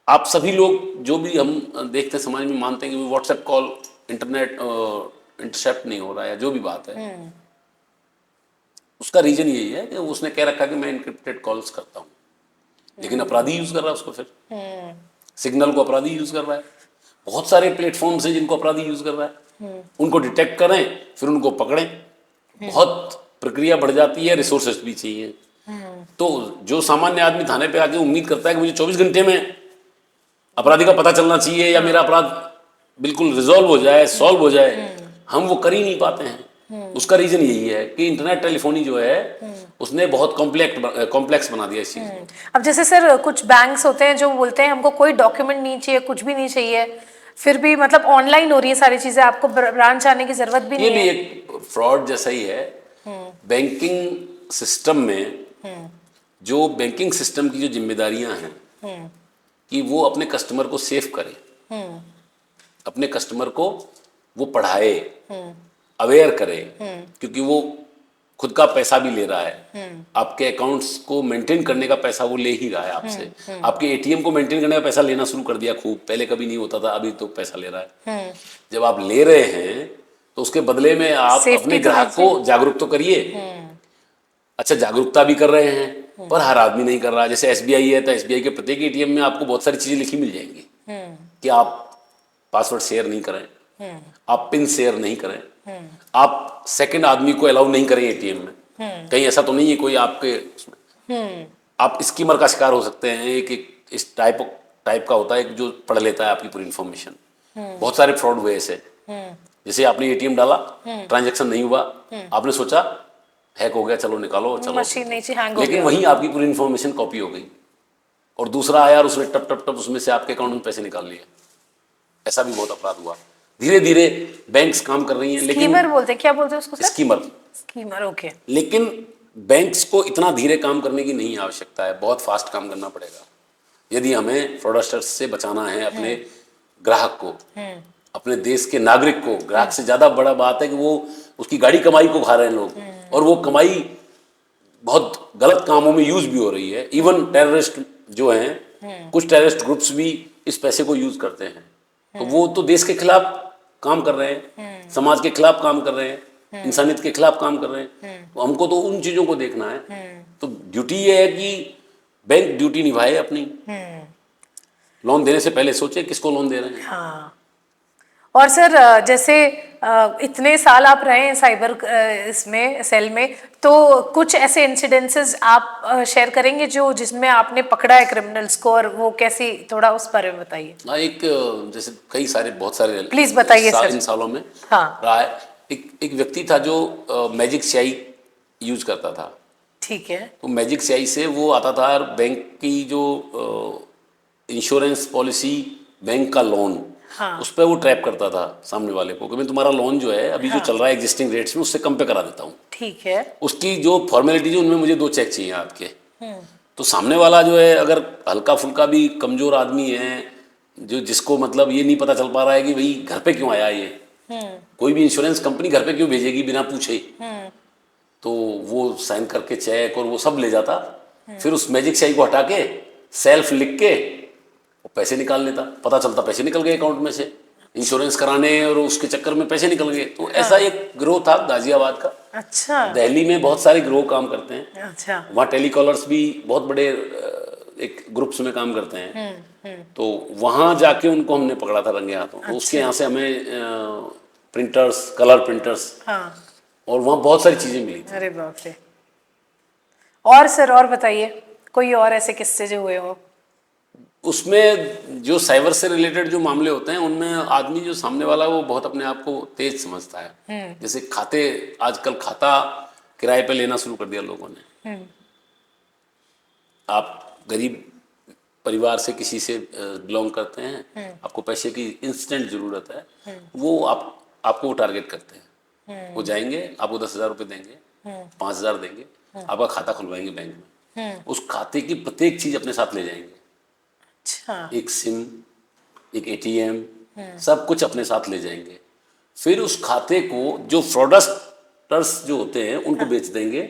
आप सभी लोग जो भी हम देखते हैं समाज में मानते हैं कि व्हाट्सएप कॉल इंटरनेट इंटरसेप्ट नहीं हो रहा है, जो भी बात है, उसका रीजन यही है कि उसने कह रखा कि मैं इनक्रिप्टेड कॉल्स करता हूँ, लेकिन अपराधी यूज कर रहा है उसको। फिर सिग्नल को अपराधी यूज कर रहा है। बहुत सारे प्लेटफॉर्म्स हैं जिनको अपराधी यूज कर रहा है। उनको डिटेक्ट करें, फिर उनको पकड़ें। बहुत प्रक्रिया बढ़ जाती है, रिसोर्सेस भी चाहिए। तो जो सामान्य आदमी थाने पे आके उम्मीद करता है कि मुझे 24 घंटे में अपराधी का पता चलना चाहिए या मेरा अपराध बिल्कुल रिजॉल्व हो जाए, सॉल्व हो जाए, हम वो कर ही नहीं पाते हैं। उसका रीजन यही है कि इंटरनेट टेलीफोनी जो है उसने बहुत कॉम्प्लेक्स बना दिया इस चीज को। अब जैसे सर कुछ बैंक्स होते हैं जो बोलते हैं हमको कोई डॉक्यूमेंट नहीं चाहिए, कुछ भी नहीं चाहिए, फिर भी मतलब ऑनलाइन हो रही है सारी चीजें, आपको ब्रांच आने की जरूरत भी ये नहीं भी है। एक फ्रॉड जैसा ही है। बैंकिंग सिस्टम में जो बैंकिंग सिस्टम की जो जिम्मेदारियां हैं कि वो अपने कस्टमर को सेफ करे, अपने कस्टमर को वो पढ़ाए, अवेयर करे, क्योंकि वो खुद का पैसा भी ले रहा है। आपके अकाउंट्स को मेंटेन करने का पैसा वो ले ही रहा है आपसे। आपके एटीएम को मेंटेन करने का पैसा लेना शुरू कर दिया खूब, पहले कभी नहीं होता था, अभी तो पैसा ले रहा है। जब आप ले रहे हैं तो उसके बदले में आप Safety अपने तो ग्राहक को जागरूक तो करिए। अच्छा, जागरूकता भी कर रहे हैं, पर हर आदमी नहीं कर रहा। जैसे एसबीआई है तो एसबीआई के प्रत्येक एटीएम में आपको बहुत सारी चीजें लिखी मिल जाएंगी कि आप पासवर्ड शेयर नहीं करें, आप पिन शेयर नहीं करें, आप सेकंड आदमी को अलाउ नहीं करें एटीएम में। कहीं ऐसा तो नहीं है कोई आपके उसमें आप स्कीमर का शिकार हो सकते हैं। एक इस टाइप का होता है जो पढ़ लेता है आपकी पूरी इंफॉर्मेशन। बहुत सारे फ्रॉड हुए ऐसे। जैसे आपने एटीएम डाला, ट्रांजैक्शन नहीं हुआ, आपने सोचा हैक हो गया, चलो निकालो, चलो मशीन नहीं हैंग हो लेकिन गया। वहीं आपकी पूरी इन्फॉर्मेशन कॉपी हो गई और दूसरा आया और उसने टप टप टप उसमें से आपके अकाउंट में पैसे निकाल लिए। ऐसा भी बहुत अपराध हुआ। धीरे धीरे बैंक्स काम कर रही हैं, लेकिन स्कीमर बोलते हैं, क्या बोलते हैं उसको सर? स्कीमर। Schemer, okay. लेकिन बैंक्स को इतना धीरे काम करने की नहीं आवश्यकता है, बहुत फास्ट काम करना पड़ेगा यदि हमें फ्रॉडस्टर्स से बचाना है अपने ग्राहक को, अपने देश के नागरिक को। ग्राहक से ज्यादा बड़ा बात है कि वो उसकी गाड़ी कमाई को खा रहे हैं लोग, और वो कमाई बहुत गलत कामों में यूज भी हो रही है। इवन टेररिस्ट जो हैं, कुछ टेररिस्ट ग्रुप्स भी इस पैसे को यूज करते हैं। तो वो तो देश के खिलाफ काम कर रहे हैं, समाज के खिलाफ काम कर रहे हैं, इंसानियत के खिलाफ काम कर रहे हैं। तो हमको तो उन चीजों को देखना है। तो ड्यूटी ये है कि बैंक ड्यूटी निभाए अपनी। लोन देने से पहले सोचे किसको लोन दे रहे हैं। हाँ। और सर जैसे इतने साल आप रहे हैं साइबर इसमें सेल में, तो कुछ ऐसे इंसिडेंसेस आप शेयर करेंगे जो जिसमें आपने पकड़ा है क्रिमिनल्स को, और वो कैसी, थोड़ा उस बारे में बताइए। हाँ, एक जैसे कई सारे बहुत सारे प्लीज बताइए सर। इन सालों में हाँ। रहा है। एक व्यक्ति था जो मैजिक स्याही यूज करता था। ठीक है। तो मैजिक स्याही से वो आता था और बैंक की जो इंश्योरेंस पॉलिसी, बैंक का लोन, हाँ। उस पर वो ट्रैप करता था सामने वाले को कि मैं तुम्हारा लोन जो है अभी जो चल रहा है एग्जिस्टिंग रेट्स में उससे कम पे करा देता हूँ। ठीक है। उसकी जो फॉर्मेलिटीज उनमें मुझे 2 चेक चाहिए आपके। तो सामने वाला जो है अगर हल्का फुल्का भी कमजोर आदमी है, जो जिसको मतलब ये नहीं पता चल पा रहा है कि भाई घर पे क्यों आया ये, कोई भी इंश्योरेंस कंपनी घर पे क्यों भेजेगी बिना पूछे, तो वो साइन करके चेक और वो सब ले जाता। फिर उस मैजिक स्याही को हटा के सेल्फ लिख के वो पैसे निकाल लेता। पता चलता पैसे निकल गए अकाउंट में से, इंश्योरेंस कराने और उसके चक्कर में पैसे निकल गए। तो ऐसा एक ग्रोह था गाजियाबाद का। अच्छा। दिल्ली में बहुत सारे ग्रोह काम करते हैं। अच्छा। वहाँ टेलीकॉलर्स भी बहुत बड़े एक ग्रुप्स में काम करते हैं। तो वहाँ जाके उनको हमने पकड़ा था रंगे हाथों। तो उसके यहाँ से हमें प्रिंटर्स, कलर प्रिंटर्स, हाँ। और वहाँ बहुत सारी चीजें मिली थी। अरे बाप रे। और सर और बताइए कोई और ऐसे किस्से जो हुए हो। उसमें जो साइबर से रिलेटेड जो मामले होते हैं उनमें आदमी जो सामने वाला है वो बहुत अपने आप को तेज समझता है। जैसे खाते, आजकल खाता किराए पे लेना शुरू कर दिया लोगों ने। आप गरीब परिवार से किसी से बिलोंग करते हैं, आपको पैसे की इंस्टेंट जरूरत है, वो आपको टारगेट करते हैं। वो जाएंगे, आपको 10,000 रुपये देंगे, 5,000 देंगे, आपका खाता खुलवाएंगे बैंक में। उस खाते की प्रत्येक चीज अपने साथ ले जाएंगे। अच्छा। एक सिम, एक एटीएम, सब कुछ अपने साथ ले जाएंगे। फिर उस खाते को जो फ्रॉडस्टर्स जो होते हैं उनको बेच देंगे,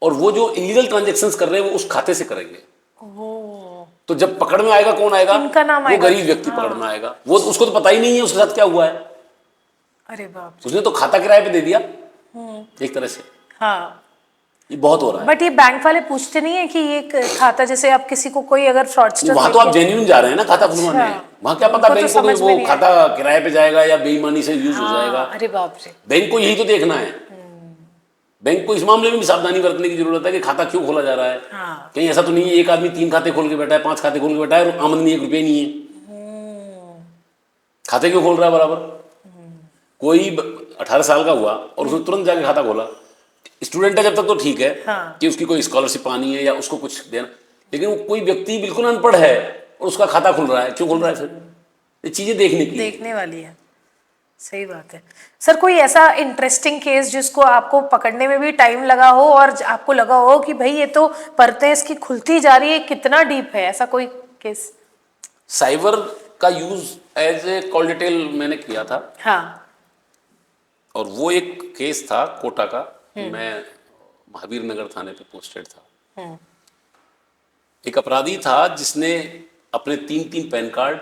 और वो जो इलीगल ट्रांजैक्शंस कर रहे हैं वो उस खाते से करेंगे। तो जब पकड़ में आएगा कौन आएगा? उनका नाम वो आएगा। गरीब व्यक्ति पकड़ में आएगा। वो उसको तो पता ही नहीं है उसके साथ क्या हुआ है। अरे बाप रे। उसने तो खाता किराए पे दे दिया एक तरह से। हाँ, ये बहुत हो रहा है। बट ये बैंक वाले पूछते नहीं है कि ये खाता, जैसे आप किसी को कोई अगर फ्रॉडस्टर वहां तो आप जेन्युइन जा रहे हैं ना खाता खुलवाने। वहां क्या पता उनको तो बैंक को कि समझ में वो नहीं खाता किराए पे जाएगा या बेईमानी से यूज हो जाएगा। अरे बाप रे। बैंक को यही तो देखना है। बैंक को इस मामले में भी सावधानी बरतने की जरूरत है कि खाता क्यों खोला जा रहा है। कहीं ऐसा तो नहीं है एक आदमी 3 खाते खोल के बैठा है, 5 खाते खोल के बैठा है और आमदनी 1 रुपये नहीं है। खाते क्यों खोल रहा है बराबर। कोई 18 साल का हुआ और उसने तुरंत जाके खाता खोला। स्टूडेंट है जब तक तो ठीक है कि उसकी कोई स्कॉलरशिप आनी है या उसको कुछ देना, लेकिन वो कोई व्यक्ति बिल्कुल अनपढ़ है और उसका खाता खुल रहा है, क्यों खुल रहा है फिर। ये चीजें देखने वाली है। सही बात है सर। कोई ऐसा इंटरेस्टिंग केस जिसको आपको पकड़ने में भी टाइम लगा हो और आपको लगा हो कि भाई ये तो परतें इसकी खुलती जा रही है, कितना डीप है, ऐसा कोई केस? साइबर का use as a call detail मैंने किया था। हाँ। और वो एक केस था कोटा का। मैं महावीर नगर थाने पे पोस्टेड था। एक अपराधी था जिसने अपने 3 पैन कार्ड,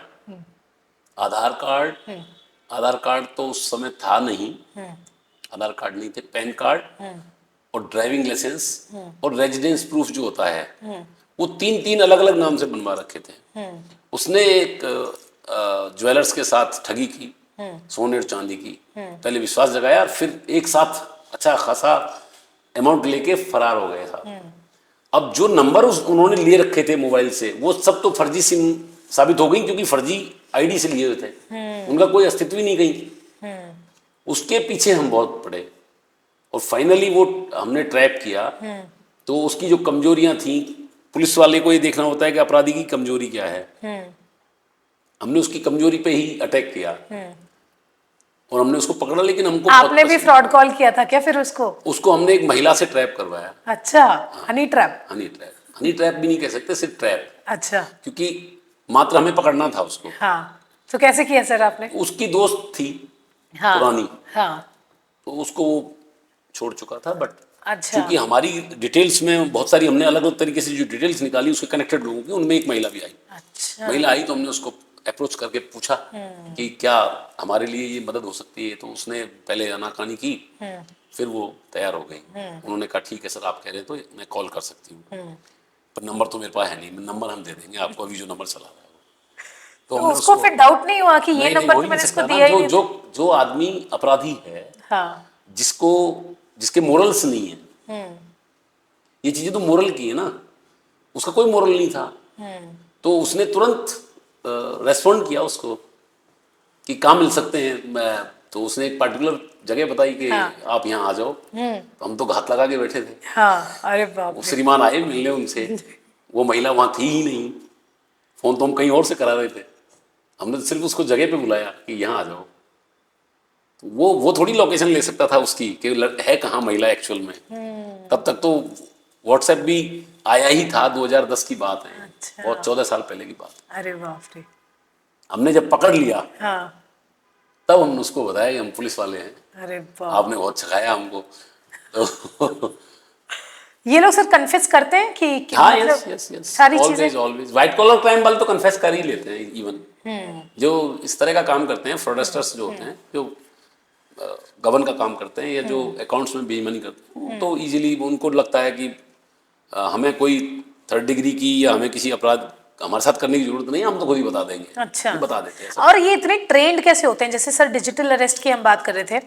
आधार कार्ड तो उस समय था नहीं, आधार कार्ड नहीं थे, पैन कार्ड और ड्राइविंग लाइसेंस और रेजिडेंस प्रूफ जो होता है वो 3 अलग अलग नाम से बनवा रखे थे। उसने एक ज्वेलर्स के साथ ठगी की, सोने और चांदी की। पहले विश्वास जगाया, फिर एक साथ अच्छा खासा अमाउंट लेके फरार हो गया था। अब जो नंबर उन्होंने लिए रखे थे मोबाइल से वो सब तो फर्जी सिम साबित हो गई, क्योंकि फर्जी आईडी से लिए हुए थे, उनका कोई अस्तित्व ही नहीं कहीं। उसके पीछे हम बहुत पड़े और फाइनली वो हमने ट्रैप किया। तो उसकी जो कमजोरियां थी, पुलिस वाले को ये देखना होता है कि अपराधी की कमजोरी क्या है। हमने उसकी कमजोरी पे ही अटैक किया और हमने उसको पकड़ा। लेकिन हमको आपने भी फ्रॉड कॉल किया था क्या फिर उसको हमने एक महिला से ट्रैप करवाया। अच्छा, हनी ट्रैप भी नहीं कह सकते, सिर्फ ट्रैप। अच्छा, क्योंकि मात्र हमें पकड़ना था उसको। हाँ, तो कैसे किया सर आपने? उसकी दोस्त थी पुरानी, तो उसको वो छोड़ चुका था। बट अच्छा, क्योंकि हमारी डिटेल्स में बहुत सारी हमने अलग अलग तरीके से जो डिटेल्स निकाली उसके कनेक्टेड लोगों की, उनमें एक महिला भी आई। अच्छा, महिला आई तो हमने उसको अप्रोच करके पूछा कि क्या हमारे लिए ये मदद हो सकती है। तो उसने पहले आनाकानी की, फिर वो तैयार हो गई। उन्होंने कहा ठीक है सर, आप कह रहे हैं तो मैं कॉल कर सकती हूँ, पर नंबर तो मेरे पास है नहीं। नंबर हम दे देंगे आपको, अभी जो नंबर चला रहा है। तो उसको फिर डाउट नहीं हुआ कि ये नंबर तो मैंने इसको दिया ही नहीं? जो आदमी अपराधी है, हाँ, जिसके मोरल्स नहीं है, ये चीजें तो मोरल की है ना, उसका कोई मोरल नहीं था। तो उसने तुरंत रेस्पॉन्ड किया उसको कि कहाँ मिल सकते हैं। तो उसने एक पर्टिकुलर जगह बताई कि आप यहाँ आ जाओ। तो हम तो घात लगा के बैठे थे। हाँ, अरे बाप रे। वो श्रीमान आए मिलने उनसे, वो महिला वहाँ थी ही नहीं। फोन तो हम कहीं और से करा रहे थे, हमने सिर्फ उसको जगह पे बुलाया कि यहाँ आ जाओ। तो वो थोड़ी लोकेशन ले सकता था उसकी कि है कहाँ महिला एक्चुअल में। तब तक तो व्हाट्सएप भी आया ही था, 2010 की बात है। अच्छा। बहुत 14 साल पहले की बात। अरे बाप रे। हमने जब पकड़ लिया, हाँ, तब हमने उसको बताया कि हम पुलिस वाले हैं। अरे बाप। आपने बहुत सिखाया हमको। तो ये लोग सर कन्फेस करते हैं कि हाँ, मतलब यस सारी चीजें? ऑलवेज व्हाइट कॉलर क्राइम वाले तो कन्फेस कर ही लेते हैं। इवन जो इस तरह का काम करते हैं, फ्रॉडस्टर्स जो होते हैं, जो गबन का काम करते हैं या जो अकाउंट्स में बेईमानी करते हैं, तो इजीली उनको लगता है कि हमें कोई 3rd डिग्री की या हमें किसी अपराध हमारे साथ करने की जरूरत नहीं है, हम तो खुद ही बता देंगे। अच्छा, तो बता देते हैं सब। और ये इतने ट्रेंड कैसे होते हैं? जैसे सर डिजिटल अरेस्ट की हम बात कर रहे थे,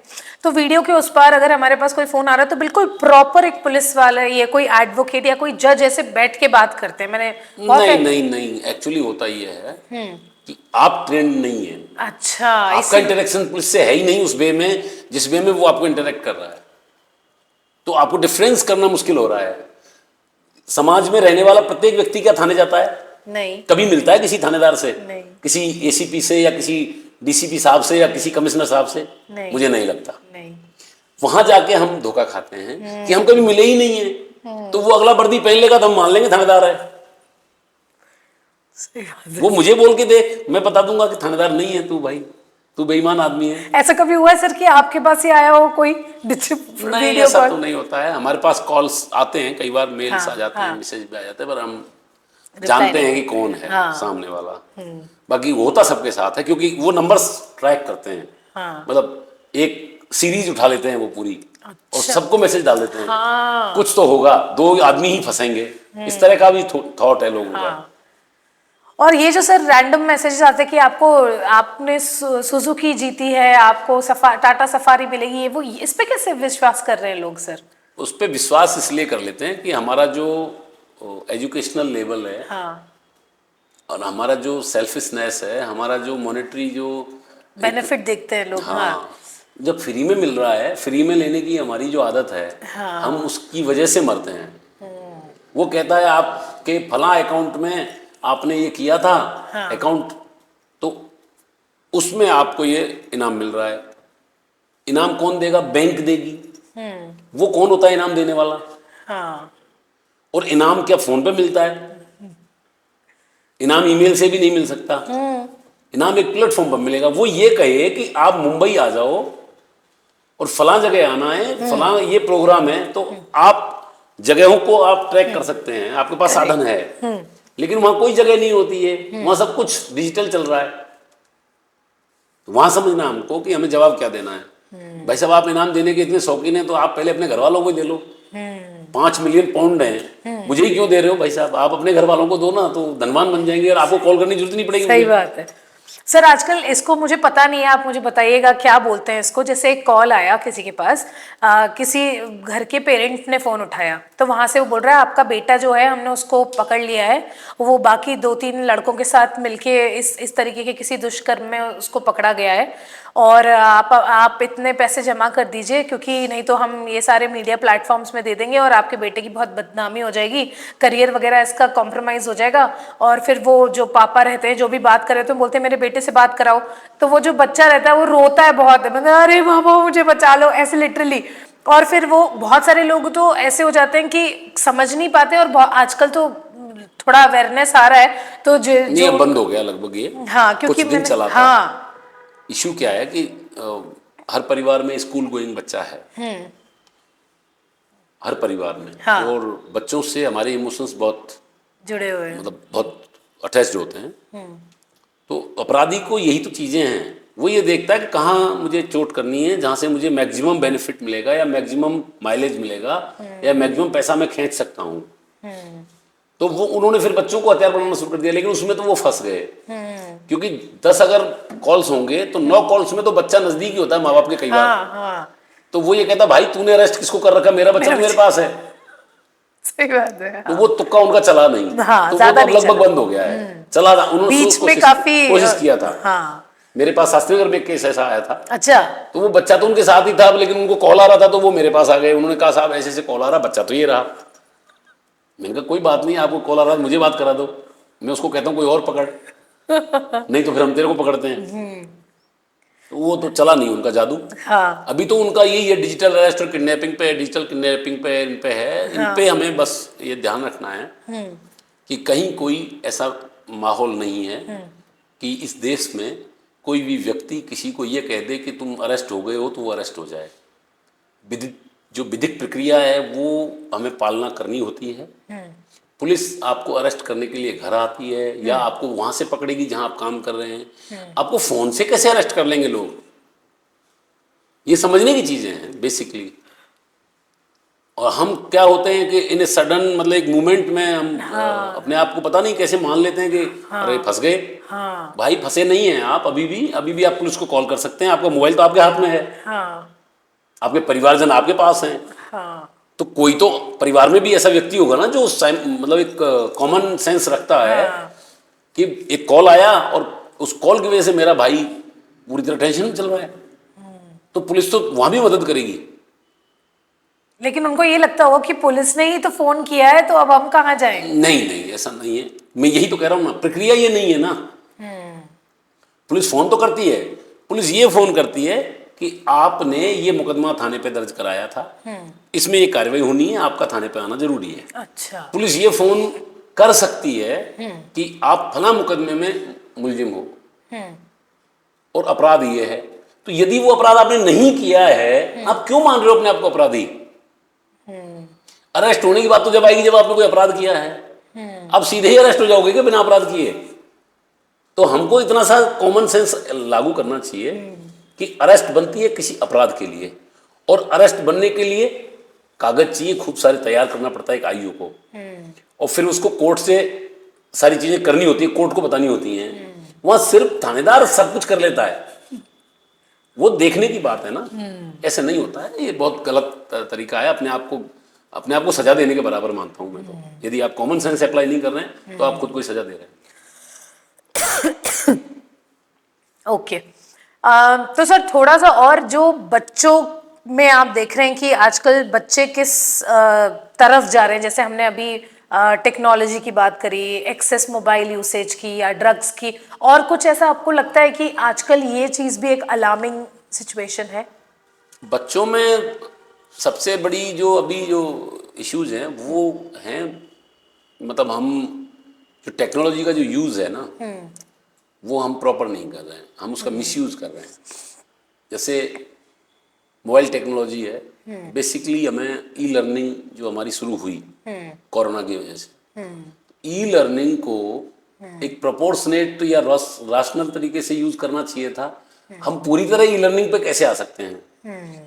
तो वीडियो के उस पार अगर हमारे पास कोई फोन आ रहा है तो बिल्कुल प्रॉपर एक पुलिस वाला या कोई एडवोकेट या कोई जज ऐसे बैठ के बात करते हैं। मैंने नहीं, एक्चुअली होता ये है कि आप ट्रेंड नहीं है। अच्छा, आपका इंटरेक्शन पुलिस से है ही नहीं उस वे में जिस वे में वो आपको इंटरेक्ट कर रहा है। तो आपको डिफरेंस करना मुश्किल हो रहा है। समाज में रहने वाला प्रत्येक व्यक्ति क्या थाने जाता है? नहीं। कभी मिलता है किसी थानेदार से? नहीं। किसी एसीपी से या किसी डीसीपी साहब से या किसी कमिश्नर साहब से? नहीं। मुझे नहीं लगता। नहीं। वहां जाके हम धोखा खाते हैं कि हम कभी मिले ही नहीं है। तो वो अगला वर्दी पहन लेगा तो हम मान लेंगे थानेदार है। वो मुझे बोल के दे, मैं बता दूंगा कि थानेदार नहीं है तू, भाई तू बेईमान आदमी है। ऐसा कभी हुआ है सर कि आपके पास ही आया हो कोई नहीं, ऐसा तो नहीं होता है। हमारे पास कॉल्स आते हैं, कई बार मेल्स आ जाते हैं, मैसेज भी आ जाते हैं, पर हम जानते हैं कि कौन है सामने वाला। बाकी होता सबके साथ है, क्योंकि वो नंबर्स ट्रैक करते हैं। मतलब एक सीरीज उठा लेते हैं वो पूरी, और अच्छा। सबको मैसेज डाल देते हैं। हाँ कुछ तो होगा, 2 आदमी ही फंसेंगे, इस तरह का भी थॉट है लोगों का। हाँ। और ये जो सर रैंडम मैसेजेस आते हैं कि आपने सुजुकी जीती है, आपको टाटा सफारी मिलेगी, ये वो, इस पे कैसे विश्वास कर रहे हैं लोग सर? उस पर विश्वास इसलिए कर लेते हैं कि हमारा जो एजुकेशनल लेवल है, हाँ, और हमारा जो सेल्फिशनेस है, हमारा जो मॉनेटरी जो बेनिफिट देखते हैं लोग। हाँ, जब फ्री में मिल रहा है, फ्री में लेने की हमारी जो आदत है, हाँ। हम उसकी वजह से मरते हैं। वो कहता है आपके फला अकाउंट में आपने ये किया था, अकाउंट, तो उसमें आपको ये इनाम मिल रहा है। इनाम कौन देगा? बैंक देगी। वो कौन होता है इनाम देने वाला? हाँ, और इनाम क्या फोन पे मिलता है? इनाम ईमेल से भी नहीं मिल सकता। इनाम एक प्लेटफॉर्म पर मिलेगा। वो ये कहे कि आप मुंबई आ जाओ और फलां जगह आना है, फलां ये प्रोग्राम है, तो आप जगहों को आप ट्रैक कर सकते हैं, आपके पास साधन है। लेकिन वहां कोई जगह नहीं होती है, वहां सब कुछ डिजिटल चल रहा है। तो वहां समझना हमको कि हमें जवाब क्या देना है। भाई साहब, आप इनाम देने के इतने शौकीन हैं, तो आप पहले अपने घर वालों को दे लो। 5 मिलियन पाउंड हैं, मुझे ही क्यों दे रहे हो भाई साहब? आप अपने घर वालों को दो ना, तो धनवान बन जाएंगे और आपको कॉल करने की जरूरत नहीं पड़ेगी। सही बात है सर। आजकल इसको मुझे पता नहीं है, आप मुझे बताइएगा क्या बोलते हैं इसको। जैसे एक कॉल आया किसी के पास, किसी घर के पेरेंट ने फ़ोन उठाया, तो वहाँ से वो बोल रहा है आपका बेटा जो है, हमने उसको पकड़ लिया है, वो बाकी 2-3 लड़कों के साथ मिलके इस तरीके के किसी दुष्कर्म में उसको पकड़ा गया है, और आप इतने पैसे जमा कर दीजिए, क्योंकि नहीं तो हम ये सारे मीडिया प्लेटफॉर्म्स में दे देंगे और आपके बेटे की बहुत बदनामी हो जाएगी, करियर वगैरह इसका कॉम्प्रोमाइज़ हो जाएगा। और फिर वो जो पापा रहते हैं, जो भी बात कर रहे थे, बोलते हैं मेरे बेटे से बात कराओ। तो वो जो बच्चा रहता है वो रोता है बहुत, मतलब अरे बाबा मुझे बचा लो, ऐसे लिटरली। और फिर वो बहुत सारे लोग तो ऐसे हो जाते हैं कि समझ नहीं पाते, और आजकल तो थोड़ा अवेयरनेस आ रहा है, तो नहीं, अब बंद हो गया लगभग ये। हाँ, क्योंकि कुछ दिन चला था। हाँ, इश्यू क्या है कि हर परिवार में स्कूल गोइंग बच्चा है, हर परिवार में। हाँ। और बच्चों से हमारे इमोशंस बहुत जुड़े हुए हैं। मतलब बहुत अटैच्ड होते हैं। तो अपराधी को यही तो चीज़ें हैं, वो ये देखता है कि कहाँ मुझे चोट करनी है, जहाँ से मुझे मैक्सिमम बेनिफिट मिलेगा, या मैक्सिमम माइलेज मिलेगा, या मैक्सिमम पैसा मैं खींच सकता हूँ। तो वो उन्होंने फिर बच्चों को हथियार बनाना शुरू कर दिया, लेकिन उसमें तो वो फंस गए। क्योंकि 10 अगर कॉल्स होंगे तो 9 कॉल्स में तो बच्चा नजदीक ही होता है माँ बाप के कई बार। हाँ। तो वो ये कहता भाई तूने अरेस्ट किसको कर रखा, मेरा बच्चा तो मेरे पास है। सही बात है। तो वो तुक्का उनका चला नहीं। हाँ, तो ज्यादा वो तो नहीं लगभग चला। बंद हो गया है। चला था, उन्होंने बीच में काफी कोशिश किया था। हाँ। मेरे पास शास्त्री नगर में एक केस ऐसा आया था। अच्छा। तो वो बच्चा तो उनके साथ ही था, लेकिन उनको कॉल आ रहा था, तो वो मेरे पास आ गए। उन्होंने कहा साहब ऐसे ऐसे कॉल आ रहा, बच्चा तो ये रहा। मैंने कहा कोई बात नहीं, आपको कॉल आ रहा है, मुझे बात करा दो, मैं उसको कहता हूँ कोई और पकड़, नहीं तो फिर हम तेरे को पकड़ते हैं। तो वो तो चला नहीं उनका जादू। हाँ। अभी तो उनका यही है, डिजिटल अरेस्ट और किडनैपिंग पे, डिजिटल किडनैपिंग पे, इन पे है। इन पे हमें बस ये ध्यान रखना है कि कहीं कोई ऐसा माहौल नहीं है कि इस देश में कोई भी व्यक्ति किसी को ये कह दे कि तुम अरेस्ट हो गए हो तो वो अरेस्ट हो जाए। जो विधिक प्रक्रिया है वो हमें पालना करनी होती है। पुलिस आपको अरेस्ट करने के लिए घर आती है, या आपको वहां से पकड़ेगी जहां आप काम कर रहे हैं। आपको फोन से कैसे अरेस्ट कर लेंगे लोग, ये समझने की चीजें हैं बेसिकली। और हम क्या होते हैं कि इन सडन मतलब एक मोमेंट में हम अपने आप को पता नहीं कैसे मान लेते हैं कि अरे फंस गए। भाई फंसे नहीं हैं आप, अभी भी आप पुलिस को कॉल कर सकते हैं। आपका मोबाइल तो आपके हाथ में है, आपके परिवारजन आपके पास हैं। तो कोई तो परिवार में भी ऐसा व्यक्ति होगा ना जो मतलब एक कॉमन सेंस रखता है कि एक कॉल आया और उस कॉल की वजह से मेरा भाई पूरी तरह टेंशन में चल रहा है, तो पुलिस तो वहां भी मदद करेगी। लेकिन उनको ये लगता होगा कि पुलिस ने ही तो फोन किया है, तो अब हम कहाँ जाएं? नहीं, ऐसा नहीं है। मैं यही तो कह रहा हूं ना, प्रक्रिया ये नहीं है ना। पुलिस फोन तो करती है, पुलिस ये फोन करती है कि आपने ये मुकदमा थाने पे दर्ज कराया था, इसमें ये कार्रवाई होनी है, आपका थाने पे आना जरूरी है। अच्छा। पुलिस ये फोन कर सकती है कि आप फला मुकदमे में मुलजिम हो और अपराध ये है। तो यदि वो अपराध आपने नहीं किया है, आप क्यों मान रहे हो अपने आप को अपराधी? अरेस्ट होने की बात तो जब आएगी जब आपने कोई अपराध किया है। आप सीधे ही अरेस्ट हो जाओगे कि बिना अपराध किए? तो हमको इतना सा कॉमन सेंस लागू करना चाहिए कि अरेस्ट बनती है किसी अपराध के लिए, और अरेस्ट बनने के लिए कागज चाहिए, खूब सारे तैयार करना पड़ता है एक आईओ को, और फिर उसको कोर्ट से सारी चीजें करनी होती है, कोर्ट को बतानी होती हैं। वहां सिर्फ थानेदार सब कुछ कर लेता है, वो देखने की बात है ना। ऐसे नहीं होता है, ये बहुत गलत तरीका है। अपने आप को सजा देने के बराबर मानता हूं मैं तो। यदि आप कॉमन सेंस अप्लाई नहीं कर रहे हैं तो आप खुद को ही सजा दे रहे हैं। ओके तो सर थोड़ा सा और, जो बच्चों में आप देख रहे हैं कि आजकल बच्चे किस तरफ जा रहे हैं, जैसे हमने अभी टेक्नोलॉजी की बात करी, एक्सेस मोबाइल यूसेज की या ड्रग्स की, और कुछ ऐसा आपको लगता है कि आजकल ये चीज भी एक अलार्मिंग सिचुएशन है? बच्चों में सबसे बड़ी जो अभी जो इश्यूज हैं वो हैं, मतलब हम जो टेक्नोलॉजी का जो यूज़ है ना, वो हम प्रॉपर नहीं कर रहे हैं, हम उसका मिसयूज़ कर रहे हैं। जैसे मोबाइल टेक्नोलॉजी है, बेसिकली हमें ई लर्निंग जो हमारी शुरू हुई कोरोना की वजह से, ई लर्निंग को एक प्रोपोर्शनेट या राशनल तरीके से यूज़ करना चाहिए था। हम पूरी तरह ई लर्निंग पे कैसे आ सकते हैं?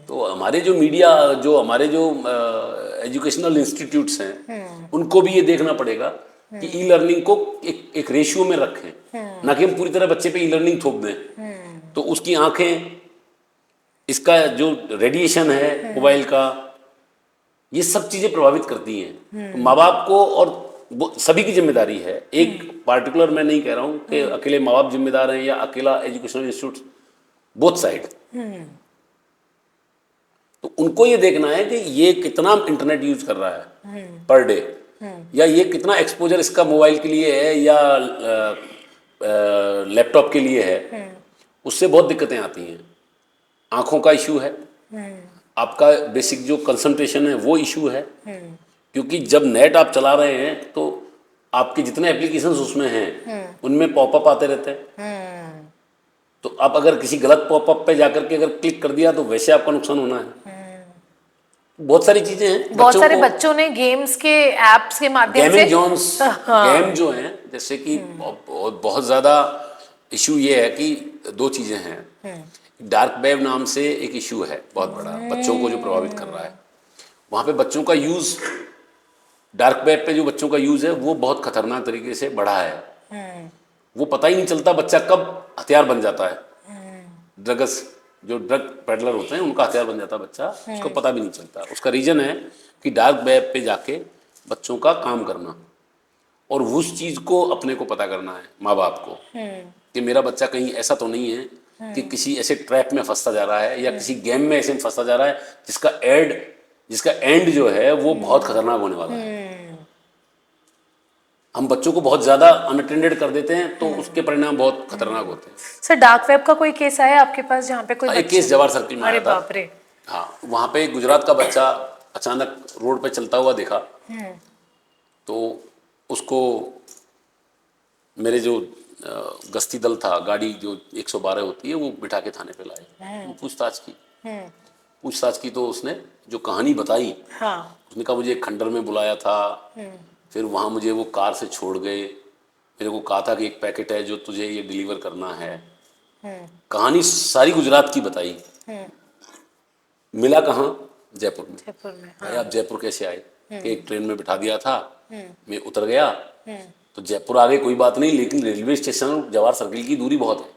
तो हमारे जो मीडिया, जो हमारे जो एजुकेशनल इंस्टीट्यूट्स हैं, उनको भी ये देखना पड़ेगा कि ई लर्निंग को एक रेशियो में रखें, ना कि हम पूरी तरह बच्चे पे ई लर्निंग थोप दें। तो उसकी आंखें, इसका जो रेडिएशन है मोबाइल का, ये सब चीज़ें प्रभावित करती हैं। तो माँ बाप को और सभी की जिम्मेदारी है, एक पार्टिकुलर मैं नहीं कह रहा हूँ कि अकेले माँ बाप जिम्मेदार हैं या अकेला एजुकेशनल इंस्टीट्यूट, बोथ साइड। तो उनको ये देखना है कि ये कितना इंटरनेट यूज कर रहा है पर डे, या ये कितना एक्सपोजर इसका मोबाइल के लिए है या लैपटॉप के लिए है। उससे बहुत दिक्कतें आती हैं। आंखों का इशू है, आपका बेसिक जो कंसंट्रेशन है वो इशू है, क्योंकि जब नेट आप चला रहे हैं तो आपके जितने एप्लीकेशंस उसमें हैं उनमें पॉपअप आते रहते हैं। तो आप अगर किसी गलत पॉपअप पे जाकर के अगर क्लिक कर दिया तो वैसे आपका नुकसान होना है। बहुत सारी चीजें हैं। बहुत सारे बच्चों ने गेम्स के एप्स के माध्यम से गेम जो हैं, जैसे कि बहुत ज्यादा इशू ये है कि दो चीजें हैं। डार्क वेब नाम से एक इशू है बहुत बड़ा, बच्चों को जो प्रभावित कर रहा है। वहाँ पे बच्चों का यूज, डार्क वेब पे जो बच्चों का यूज है वो बहुत खतरनाक तरीके से बढ़ा है। वो पता ही नहीं चलता बच्चा कब हथियार बन जाता है। ड्रग्स, जो ड्रग पेडलर होते हैं उनका हथियार बन जाता है बच्चा, उसको पता भी नहीं चलता। उसका रीजन है कि डार्क वेब पे जाके बच्चों का काम करना, और उस चीज को अपने को पता करना है माँ बाप को कि मेरा बच्चा कहीं ऐसा तो नहीं है कि किसी ऐसे ट्रैप में फंसता जा रहा है या किसी गेम में ऐसे फंसता जा रहा है जिसका एंड जो है वो बहुत खतरनाक होने वाला है। हम बच्चों को बहुत ज्यादा अनअटेंडेड कर देते हैं तो उसके परिणाम बहुत खतरनाक होते हैं। सर डार्क वेब का कोई केस आया आपके पास जहाँ पे कोई एक केस जवाहर सर्किल में आया था। बाप रे। हाँ, वहाँ पे गुजरात का बच्चा अचानक रोड पे चलता हुआ देखा, तो उसको मेरे जो गश्ती दल था, गाड़ी जो 112 होती है, वो बिठा के थाने पे लाए। वो पूछताछ की तो उसने जो कहानी बताई, उसने कहा मुझे एक खंडर में बुलाया था, फिर वहाँ मुझे वो कार से छोड़ गए, मेरे को कहा था कि एक पैकेट है जो तुझे ये डिलीवर करना है। कहानी सारी गुजरात की बताई। मिला कहाँ? जयपुर में। हाँ। आप जयपुर कैसे आए? कि एक ट्रेन में बिठा दिया था, मैं उतर गया तो जयपुर आ गए, कोई बात नहीं, लेकिन रेलवे स्टेशन जवाहर सर्किल की दूरी बहुत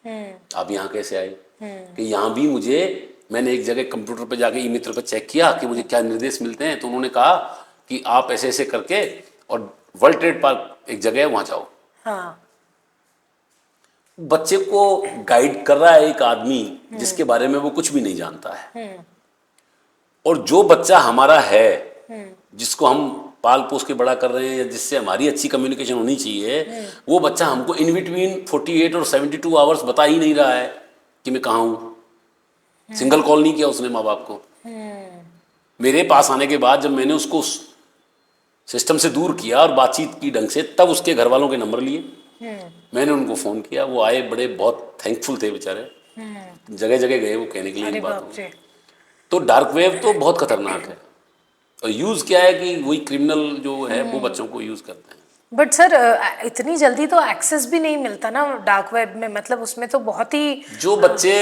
है। आप यहाँ कैसे आए? कि यहाँ भी मैंने एक जगह कंप्यूटर पे जाके ई मित्र पे चेक किया कि मुझे क्या निर्देश मिलते हैं, तो उन्होंने कहा कि आप ऐसे ऐसे करके और वर्ल्ड ट्रेड पार्क एक जगह है वहां जाओ। हाँ। बच्चे को गाइड कर रहा है एक आदमी जिसके बारे में वो कुछ भी नहीं जानता है। और जो बच्चा हमारा है, जिसको हम पाल पोस के बड़ा कर रहे हैं या जिससे हमारी अच्छी कम्युनिकेशन होनी चाहिए, वो बच्चा हमको इन बिटवीन 48 और 72 आवर्स बता ही नहीं रहा है कि मैं कहाँ हूँ। सिंगल कॉल नहीं किया उसने माँ बाप को। मेरे पास आने के बाद जब मैंने उसको सिस्टम से दूर किया और बातचीत की ढंग से, तब उसके घर वालों के नंबर लिए, मैंने उनको फ़ोन किया, वो आए, बड़े बहुत थैंकफुल थे बेचारे, जगह जगह गए वो कहने के लिए इन बातों को। तो डार्क वेब तो बहुत खतरनाक है, और यूज़ क्या है कि वही क्रिमिनल जो है वो बच्चों को यूज़ करते हैं। बट सर इतनी जल्दी तो एक्सेस भी नहीं मिलता ना डार्क वेब में, मतलब उसमें तो बहुत ही जो बच्चे